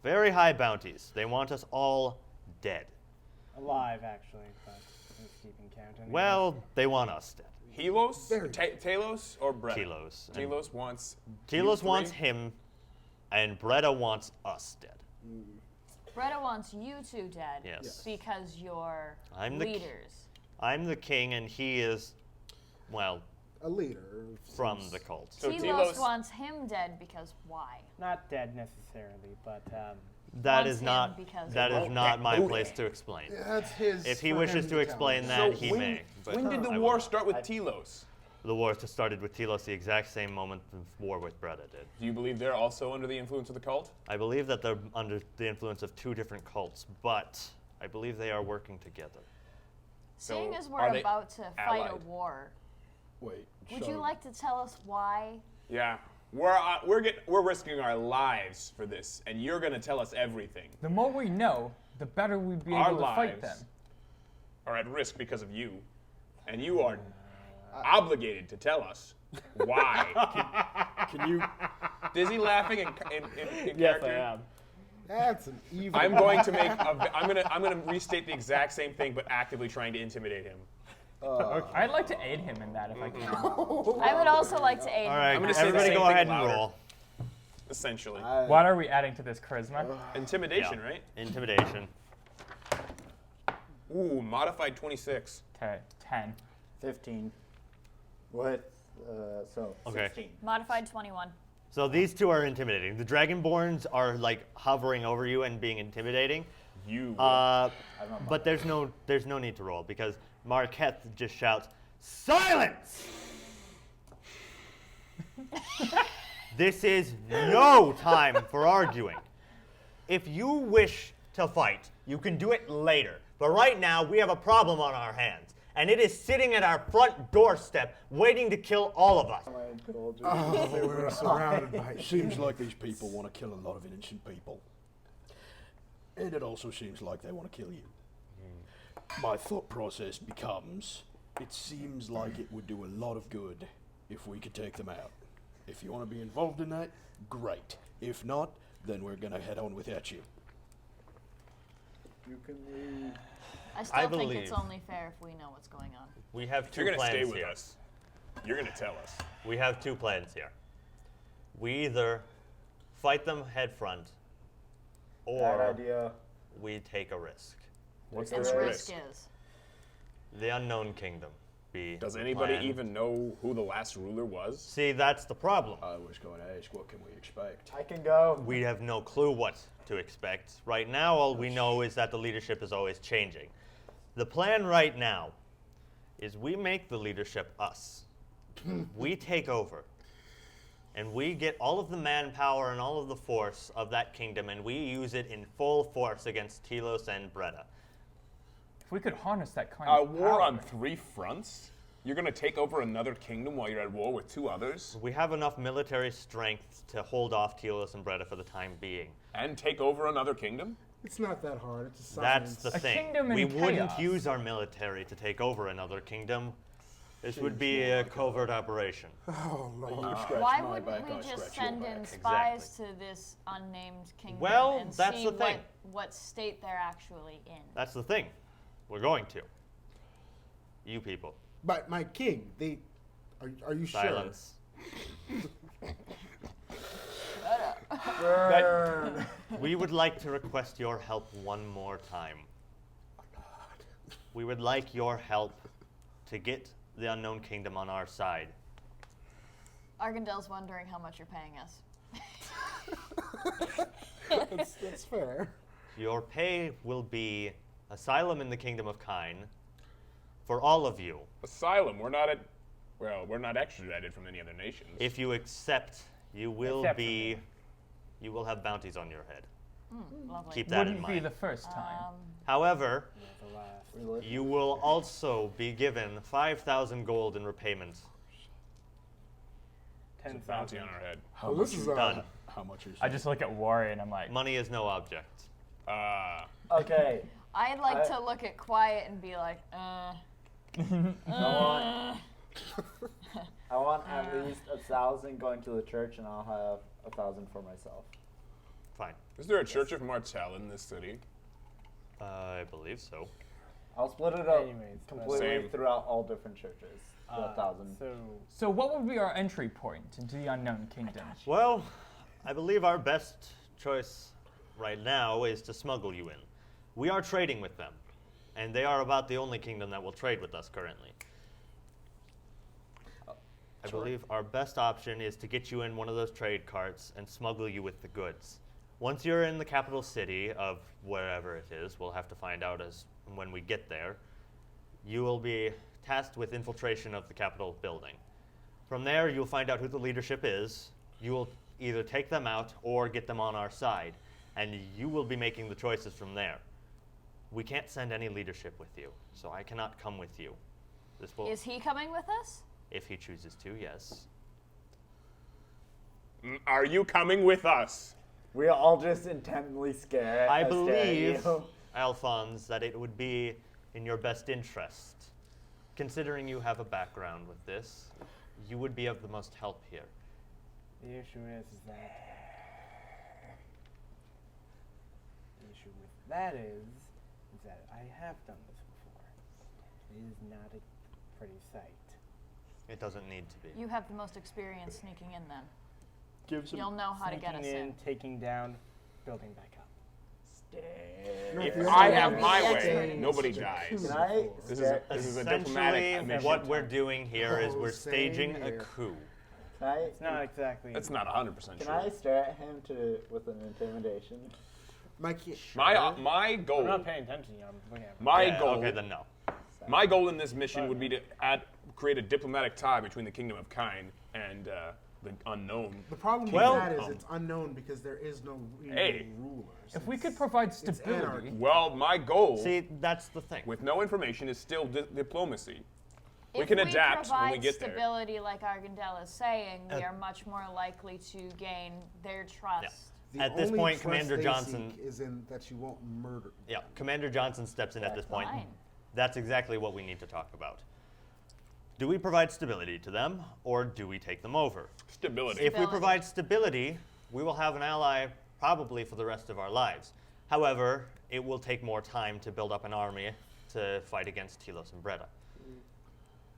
Very high bounties. They want us all dead. Alive, actually, but let's keep in count. Anyway. Well, they want us dead. Helos, Very- Telos, or Bretta? Telos. And Telos wants. Telos you wants three? him, and Bretta wants us dead. Bretta wants you 2 dead. Yes. Because you're I'm the leaders. I'm the king, and he is, well, a leader. from seems- the cult. So Telos Telos- wants him dead because why? Not dead necessarily, but That wants is him not because that of is won't not get my booty. place to explain. That's his. If he for wishes him to tell explain me. that, So he when- may. But When did the I will war not. start with Telos? The war started with Telos the exact same moment the war with Breda did. Do you believe they're also under the influence of the cult? I believe that they're under the influence of two different cults, but I believe they are working together. Seeing So, as are we're they about to fight a allied? war, Wait. would so you like to tell us why? Yeah. We're risking our lives for this, and you're gonna tell us everything. The more we know, the better we'd be Our able to fight lives them. are at risk because of you, and you are obligated to tell us why. Can you? Is he laughing in yes, character? I am. That's an evil. I'm going to make. I'm gonna restate the exact same thing, but actively trying to intimidate him. I'd like to aid him in that if I can. I would also like to aid All him. right, I'm gonna say the everybody same go thing ahead and louder. roll. Essentially, What are we adding to this charisma? intimidation, Yeah. right? Intimidation. Ooh, modified 26. Okay, 10. 15. With, so, Okay. 16. Modified 21. So these two are intimidating. The Dragonborns are like hovering over you and being intimidating. You. But there's no need to roll because Marketh just shouts, "Silence!" This is no time for arguing. If you wish to fight, you can do it later. But right now, we have a problem on our hands, and it is sitting at our front doorstep, waiting to kill all of us. Oh, we're surrounded by. Seems like these people want to kill a lot of innocent people. And it also seems like they want to kill you. My thought process becomes, it seems like it would do a lot of good if we could take them out. If you want to be involved in that, great. If not, then we're going to head on without you. You can leave. I still think believe- it's only fair if we know what's going on. We have If two you're gonna plans stay with here. us, you're gonna tell us. We have two plans here. We either fight them head front, Bad or idea. we take a risk. What's And the the risk? risk is. The unknown kingdom. Be Does the anybody plan. even know who the last ruler was? See, that's the problem. I was going to ask, what can we expect? I can go. We have no clue what to expect. Right now, all we know is that the leadership is always changing. The plan right now is we make the leadership us. We take over. And we get all of the manpower and all of the force of that kingdom, and we use it in full force against Telos and Breda. If we could harness that kind A of war power. on 3 fronts? You're gonna take over another kingdom while you're at war with 2 others? We have enough military strength to hold off Telos and Breda for the time being. And take over another kingdom? It's not that hard. It's a That's science. the A thing. kingdom in We wouldn't chaos. use our military to take over another kingdom. This would be a covert operation. Oh You Lord. scratch Why my wouldn't back, we I just scratch your send in back. spies to this unnamed kingdom Well, and that's see the thing. what state they're actually in? That's the thing. We're going to. You people. But my king, they. Are you sure? Silence. Burn. We would like to request your help one more time. We would like your help to get the unknown kingdom on our side. Argandel's wondering how much you're paying us. That's fair. Your pay will be asylum in the kingdom of Kine for all of you Asylum. We're not extradited from any other nations. if you accept. You will Accept be. You will have bounties on your head. Lovely. Keep that in Wouldn't be mind. the first time. However, The last. Really? you will also be given 5,000 gold in repayment. There's a bounty on our head. How Well, much this is is Done. How much is I just look at Wari and I'm like, Money is no object. Okay. I'd like I- to look at Quiet and be like, I want at least 1,000 going to the church, and I'll have 1,000 for myself. Fine. Is there a Church of Martel in this city? I believe so. I'll split it up Anyways, completely Same. throughout all different churches. For 1,000. so what would be our entry point into the unknown kingdom? Well, I believe our best choice right now is to smuggle you in. We are trading with them, and they are about the only kingdom that will trade with us currently. I believe our best option is to get you in one of those trade carts and smuggle you with the goods. Once you're in the capital city of wherever it is, we'll have to find out as when we get there, you will be tasked with infiltration of the Capitol building. From there, you'll find out who the leadership is. You will either take them out or get them on our side, and you will be making the choices from there. We can't send any leadership with you, so I cannot come with you. This will, Is he coming with us? if he chooses to, yes. Are you coming with us? We all just intently stare I at believe, you. Alphonse, that it would be in your best interest. Considering you have a background with this, you would be of the most help here. The issue is that I have done this before. It is not a pretty sight. It doesn't need to be. You have the most experience sneaking in then. Give some. You'll know how to get us Sneaking in. taking down, building back up. No, If you're I not have gonna my be way, expert in nobody this. dies. Can I This stare, is a Essentially, diplomatic mission. what we're doing here is Oh, we're same staging a here. coup. can I, It's not exactly. That's not 100% can true. I stare at him with an intimidation? Mikey, My I'm goal, not paying attention. I'm looking at my Yeah, goal, Okay, then no. my goal in this mission would be to create a diplomatic tie between the Kingdom of Kine and the unknown. the problem Well- with that is it's unknown because there is no real Hey. rulers. If we could provide It's stability, anarchy. Well, my goal See, that's the thing. with no information is still diplomacy. If can adapt when we provide get there. stability, like Argandel is saying, we Uh, are much more likely to gain their trust. The At this only point, trust Commander they Johnson- seek is in that you won't murder. Yeah, Commander Johnson steps in at this point. Fine. That's exactly what we need to talk about. Do we provide stability to them, or do we take them over? Stability. If we Stability. provide stability, we will have an ally probably for the rest of our lives. However, it will take more time to build up an army to fight against Telos and Breda.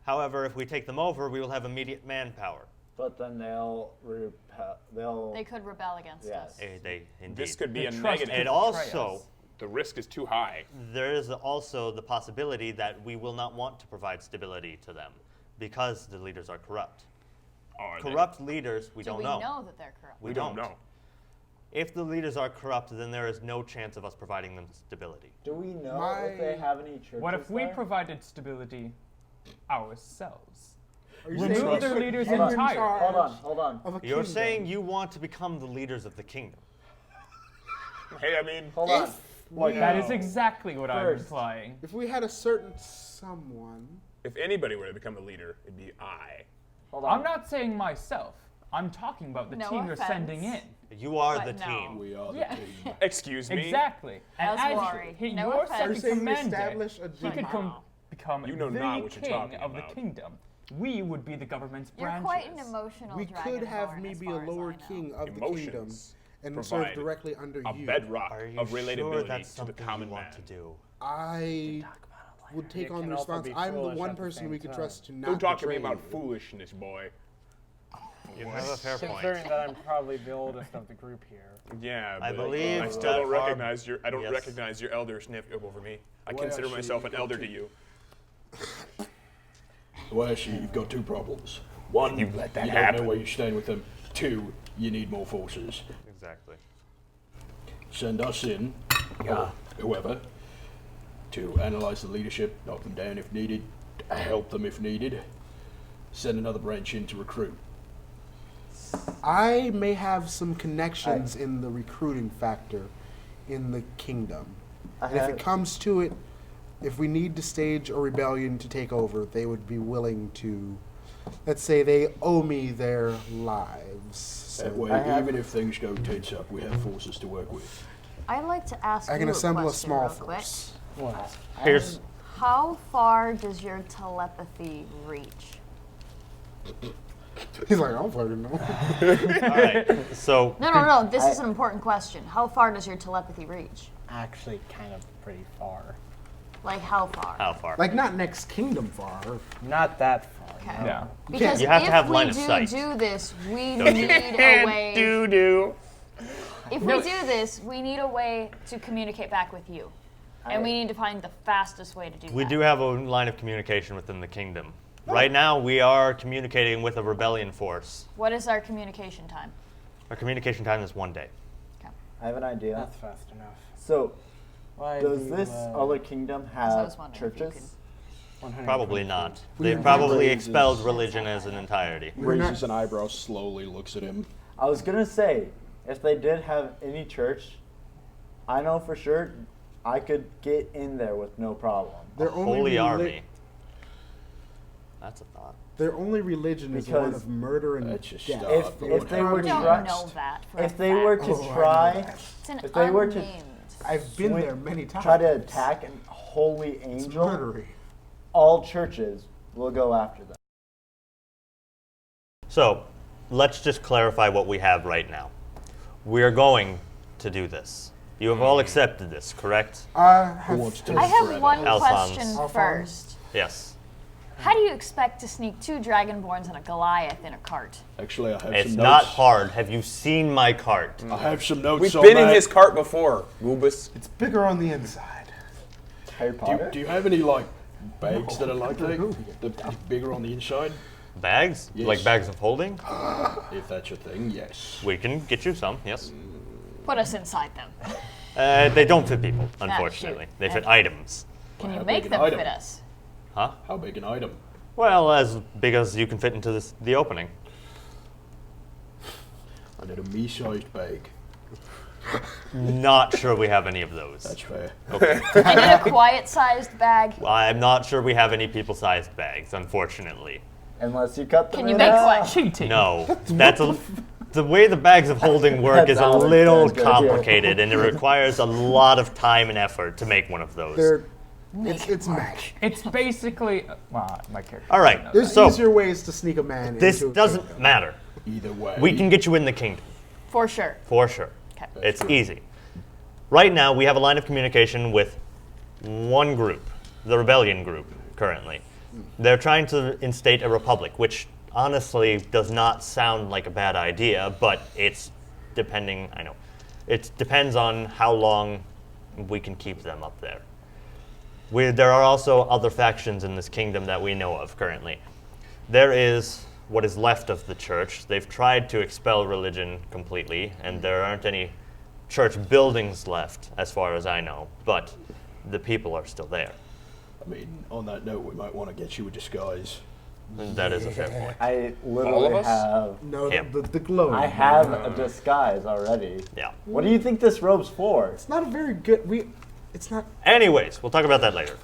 However, if we take them over, we will have immediate manpower. But then they'll repel. They could rebel against Yes. us. They indeed. This could be The a trust negative. could And betray also, us. The risk is too high. there is also the possibility that we will not want to provide stability to them because the leaders are corrupt. Are they? Corrupt leaders, we Do don't we know. know that they're corrupt? We don't know. If the leaders are corrupt, then there is no chance of us providing them stability. Do we know My- if they have any churches what if we there? provided stability ourselves? Are you Remove saying we their put leaders you in entirely. charge Hold on. of a You're kingdom? saying you want to become the leaders of the kingdom. Hey, I mean, Hold on. we- That is exactly what I'm First. implying. If we had a certain someone, if anybody were to become a leader, it'd be I. Hold on. I'm not saying myself. I'm talking about the No team you're offense. sending in. You are But the no. team. We are the Yeah. team. Excuse me. Exactly. And As as Rory. he, No your offense. you're second saying commandant, establish a he could demand. become You know the not what you're king talking of the about. kingdom. We would be the government's You're branches. quite an emotional We dragon could have born, me as be a far as lower I know. king of the kingdom Emotions and provide serve directly under A you. bedrock Are you of sure relatability that's to the something common you want man. to do? I would take You on can the also response. be I'm the foolish one at the person same we could time. trust to not Don't talk to me betray about you. foolishness, boy. You have a fair point. Considering that I'm probably the oldest of the group here. Yeah, I but believe I still that don't our- recognize your. I don't Yes. recognize your elder sniff over me. I Well, consider actually, myself an you elder got to to- you. Well, actually, you've got two problems. One, You let that you don't happen. know where you're staying with them. Two, you need more forces. Exactly. Send us in, or whoever, to analyze the leadership, knock them down if needed, help them if needed. Send another branch in to recruit. I may have some connections in the recruiting factor in the kingdom. And if it comes to it, if we need to stage a rebellion to take over, they would be willing to. Let's say they owe me their lives. That So way, I have- even if things go tits up, we have forces to work with. I'd like to ask I can you assemble a question small real force. Here's quick. How far does your telepathy reach? He's like, I don't fucking know. all right. So No. This is an important question. How far does your telepathy reach? Actually, kind of pretty far. Like how far? how far? Like, not next kingdom far. Not that far. Okay. Yeah. Because You have to if have we line of do sight. do this, we need a way. Doo-doo. If we do this, we need a way to communicate back with you, and we need to find the fastest way to do We that. do have a line of communication within the kingdom. Right now, we are communicating with a rebellion force. What is our communication time? Our communication time is 1 day. I have an idea. That's fast enough. So, Why does do, this other kingdom I was have wondering if you churches? 120 Probably not. We They've have probably raises. expelled religion as an entirety. Raises an eyebrow, slowly looks at him. I was gonna say, if they did have any church, I know for sure I could get in there with no problem. Their Holy army. That's a thought. Their only religion is one Because of murder and That's just death. stop. If they were We don't try- know that. For If a they were fact. to Oh, I know try, that. It's an if they were to unnamed. I've been swing- there many times. try to attack an holy It's angel, murdery. all churches will go after them. So, let's just clarify what we have right now. We are going to do this. You have all accepted this, correct? Who wants to I live have forever? one Alphonse. question Alphonse. first. Yes. How do you expect to sneak 2 Dragonborns and a Goliath in a cart? Actually, I have It's some not notes. hard. Have you seen my cart? I have some notes We've on been in that. his cart before, Goobus. It's bigger on the inside. Harry Potter? Do you have any, like, bags that are like that? That's bigger on the inside? Bags? Yes. Like bags of holding? If that's your thing, yes. We can get you some, yes. Put us inside them. They don't fit people, unfortunately. shoot. They fit Okay. items. Can How you big make an them item? fit us? Huh? How big an item? Well, as big as you can fit into the opening. I need a me-sized bag. Not sure we have any of those. That's fair. I need a quiet-sized bag. I'm not sure we have any people-sized bags, unfortunately. Unless you cut them Can you in make half. what? Cheating. No, the way the bags of holding work is a That's little Alexander's idea. complicated, and it requires a lot of time and effort to make one of those. It's magic. It's basically. Well, my character. All right, There's so easier ways to sneak a man this into a doesn't kingdom. matter. Either way. We can get you in the kingdom, For sure. for sure. Okay. It's easy. Right now, we have a line of communication with one group, the rebellion group, currently. They're trying to instate a republic, which honestly does not sound like a bad idea, but it's depending, I know, it depends on how long we can keep them up there. There are also other factions in this kingdom that we know of currently. There is what is left of the church. They've tried to expel religion completely, and there aren't any church buildings left, as far as I know, but the people are still there. I mean, on that note, we might want to get you a disguise. That is a fair point. I All literally of us? have. No, Him. the glow. I have a disguise already. Yeah. What do you think this robe's for? It's not a very good. It's not. Anyways, we'll talk about that later.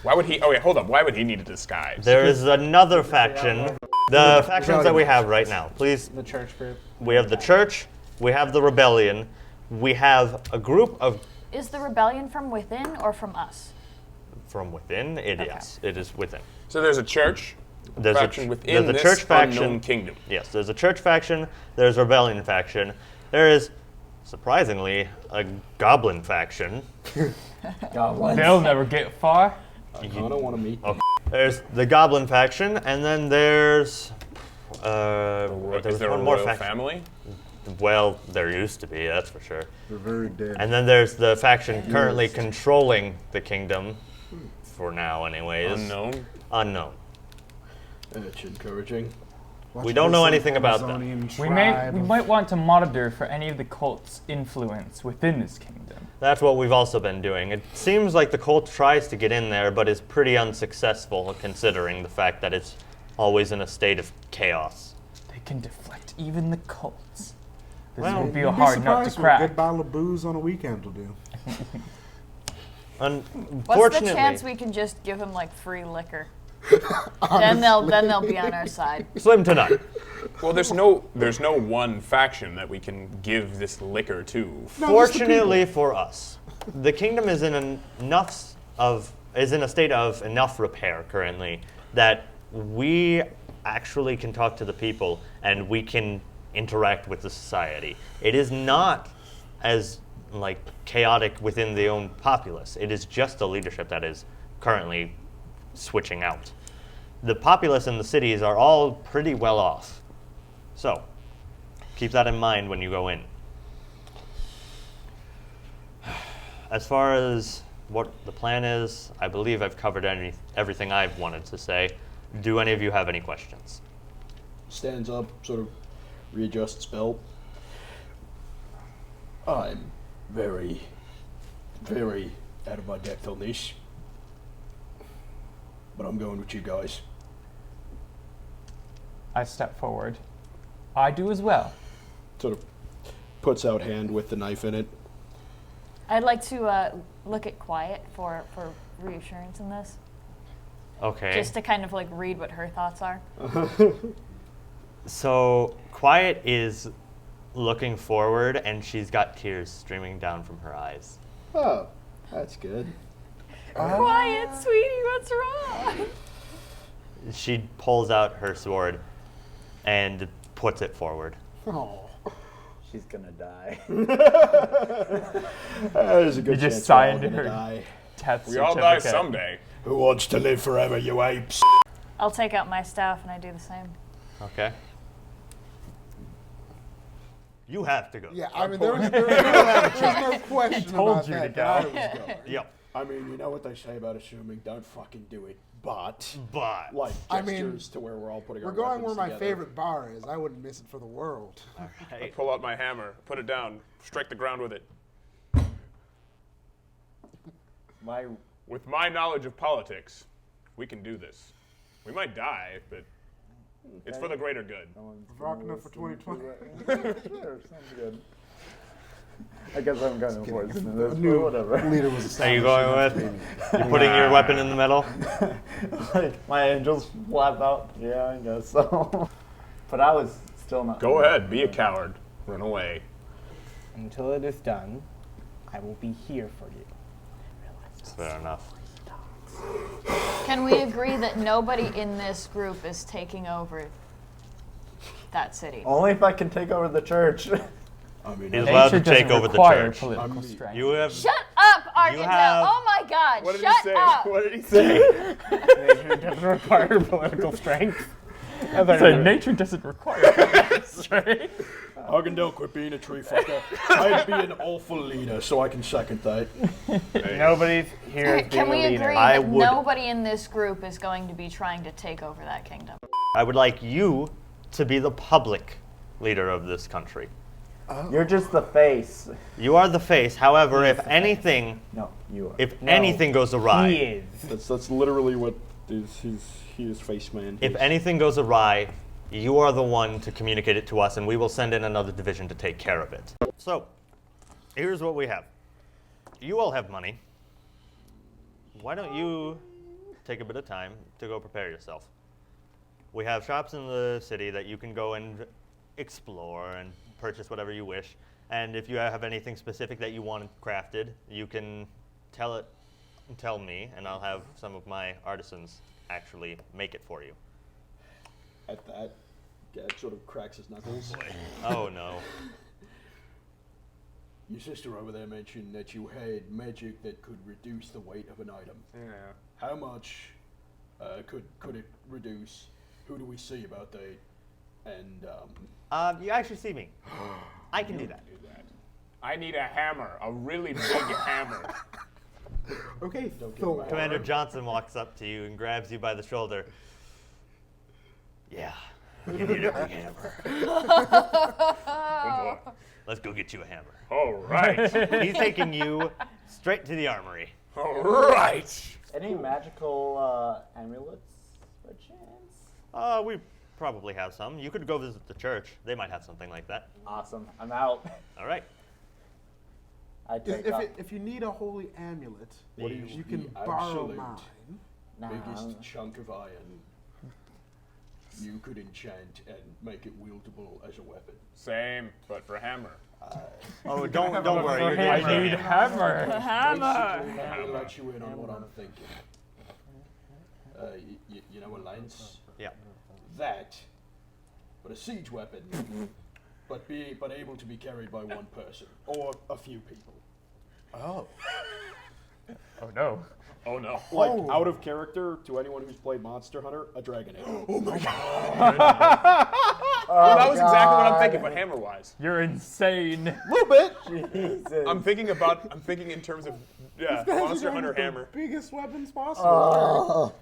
Why would he? Oh wait, hold up. Why would he need a disguise? There is another faction. The factions that we have right now. Please, The church group. we have the church, we have the rebellion, we have a group of Is the rebellion from within or from us? from within. Yes, it is within. So there's a church There's faction a, within there's a this church faction. unknown kingdom. Yes, there's a church faction. There's a rebellion faction. There is, surprisingly, a goblin faction. Goblins. They'll never get far. I kind of want to meet them. Okay. There's the goblin faction, and then there's Is there's there a one more royal faction. family? Well, there used to be, that's for sure. They're very dead. And then there's the faction currently controlling the kingdom, for now, anyways. Unknown. Unknown. It's encouraging. We don't know anything about them. We might want to monitor for any of the cult's influence within this kingdom. That's what we've also been doing. It seems like the cult tries to get in there, but is pretty unsuccessful considering the fact that it's always in a state of chaos. They can deflect even the cults. This Well, will be You'd a hard nut surprised to what a crack. good bottle of booze on a weekend will do. What's Unfortunately, the chance we can just give them like free liquor? then they'll be on our side. slim to none. Well, there's no one faction that we can give this liquor to. Fortunately for us, the kingdom is in a state of enough repair currently that we actually can talk to the people and we can interact with the society. It is not as chaotic within the own populace. It is just the leadership that is currently switching out. The populace in the cities are all pretty well off. So, keep that in mind when you go in. As far as what the plan is, I believe I've covered everything I've wanted to say. Do any of you have any questions? Stands up, sort of readjusts belt. I'm very, very out of my depth on this. But I'm going with you guys. I step forward. I do as well. Sort of puts out hand with the knife in it. I'd like to look at Quiet for reassurance in this. Okay. Just to kind of like read what her thoughts are. So Quiet is looking forward, and she's got tears streaming down from her eyes. Oh, that's good. Quiet, sweetie, what's wrong? She pulls out her sword and puts it forward. Oh. She's gonna die. There's a good You just chance sigh we're all into gonna her die. death We all die certificate. someday. Who wants to live forever, you apes? I'll take out my staff and I do the same. Okay. You have to go. Yeah, I mean, there's no question told about you to that. go. I was going. Yep. I mean, you know what they say about assuming, don't fucking do it. But, But like, I mean, gestures to where we're all putting We're our going where weapons my together. favorite bar is. I wouldn't miss it for the world. I pull out my hammer, put it down, strike the ground with it. With my knowledge of politics, we can do this. We might die, but it's for the greater good. Wagner for 2020. Sure, sounds good. I guess I'm going to poison in this, New but whatever. leader was are you established. going with? You putting your weapon in the middle? Like, my angels flap out. Yeah, I guess so. But I was still not. Go ahead, be a coward. Run away. Until it is done, I will be here for you. Fair enough. Can we agree that nobody in this group is taking over that city? Only if I can take over the church. I mean, He's allowed to Nature take doesn't over the require church. political strength. You have. Shut up, Arkansas! have- Oh my God! What did Shut he say? up! What did he say? Nature doesn't require political strength. So nature doesn't require political strength. Argendelle, quit being a tree fucker. I'd be an awful leader, so I can second that. Nobody's here as Can we being a leader. agree I that would- nobody in this group is going to be trying to take over that kingdom? I would like you to be the public leader of this country. You're just the face. You are the face. However, if anything, No, you are. if anything goes awry, He is. That's literally what he is face man. if anything goes awry, you are the one to communicate it to us, and we will send in another division to take care of it. So, here's what we have. You all have money. Why don't you take a bit of time to go prepare yourself? We have shops in the city that you can go and explore and purchase whatever you wish. And if you have anything specific that you want crafted, you can tell me, and I'll have some of my artisans actually make it for you. At that, Gad sort of cracks his knuckles. Oh no. Your sister over there mentioned that you had magic that could reduce the weight of an item. Yeah. How much could it reduce? Who do we see about that? And You actually see me. I can do that. I need a hammer, a really big hammer. Okay, Don't so get mad. Commander Johnson walks up to you and grabs you by the shoulder. Yeah, you need a big hammer. Let's go get you a hammer. All right. He's taking you straight to the armory. All right. Any magical amulets by chance? We probably have some. You could go visit the church. They might have something like that. Awesome. I'm out. All right. I take off. if you need a holy amulet, what is you can the borrow absolute mine. Nah, biggest chunk of iron you could enchant and make it wieldable as a weapon? Same, but for hammer. Oh, don't worry. You're I getting need it. hammer. Basically, let me let you in on what I'm thinking. You know a lance? Yeah. That, but a siege weapon, but able to be carried by one person or a few people. Oh. Oh no. Oh no. Like out of character to anyone who's played Monster Hunter, a dragon ale. Oh my god! Well, that was exactly what I'm thinking, but hammer-wise. You're insane. A little bit. Jesus. I'm thinking in terms of Monster Hunter hammer. Biggest weapons possible.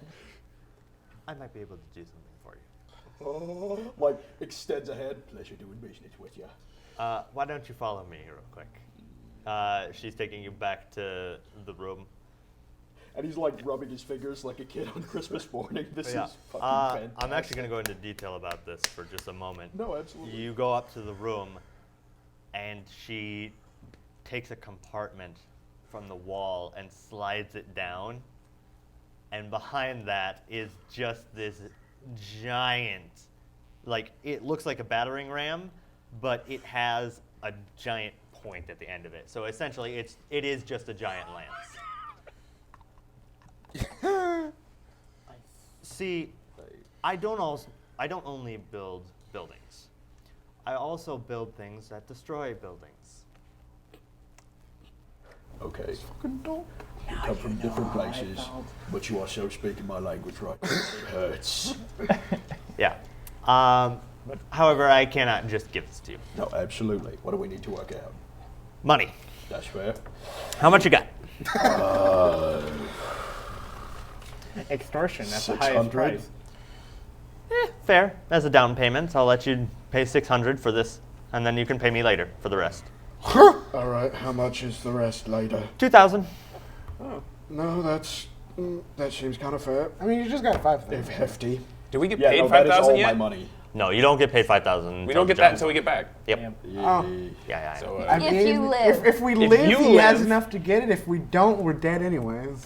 I might be able to do something for you. Like, extends a hand. Pleasure doing business with you. Why don't you follow me real quick? She's taking you back to the room. And he's like rubbing his fingers like a kid on Christmas morning. This Yeah. is fucking fantastic. I'm actually going to go into detail about this for just a moment. No, absolutely. You go up to the room, and she takes a compartment from the wall and slides it down. And behind that is just this giant, like, it looks like a battering ram, but it has a giant point at the end of it. So essentially, it is just a giant lance. See, I don't only build buildings. I also build things that destroy buildings. Okay. You come from different places, but you are so speaking my language right now. It hurts. Yeah. However, I cannot just give this to you. No, absolutely. What do we need to work out? Money. That's fair. How much you got? Extortion, that's the highest 600. price. Fair. As a down payment, I'll let you pay $600 for this, and then you can pay me later for the rest. All right, how much is the rest later? $2,000. No, that seems kind of fair. I mean, you just got 5,000. If hefty. Do we get Yeah, paid no, that is all 5,000 my yet? money. No, you don't get paid $5,000. We don't get that until we get back. Yep. Oh. Yeah. So, I If mean, you live. If we If live, you he has live- enough to get it. If we don't, we're dead anyways.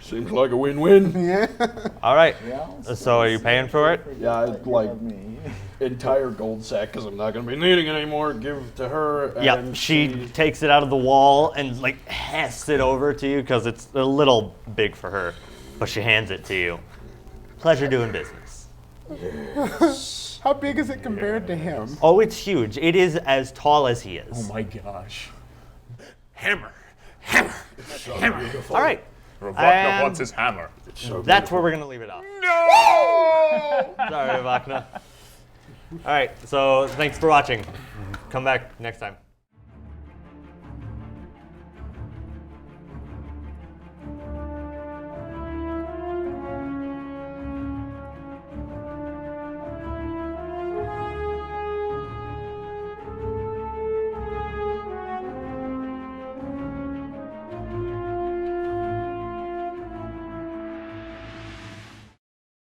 Seems like a win-win. Yeah. All right. Yeah. So are you paying for it? Yeah, I'd like me. entire gold sack because I'm not going to be needing it anymore. Give to her. Yep. And She takes it out of the wall and like hands it over to you because it's a little big for her, but she hands it to you. Pleasure doing business. How big is it compared to him? Oh, it's huge. It is as tall as he is. Oh my gosh. Hammer. so beautiful. All right. Ravokna And- wants his hammer. So That's where we're gonna leave it off. No! Sorry, Vakna. All right. So thanks for watching. Come back next time.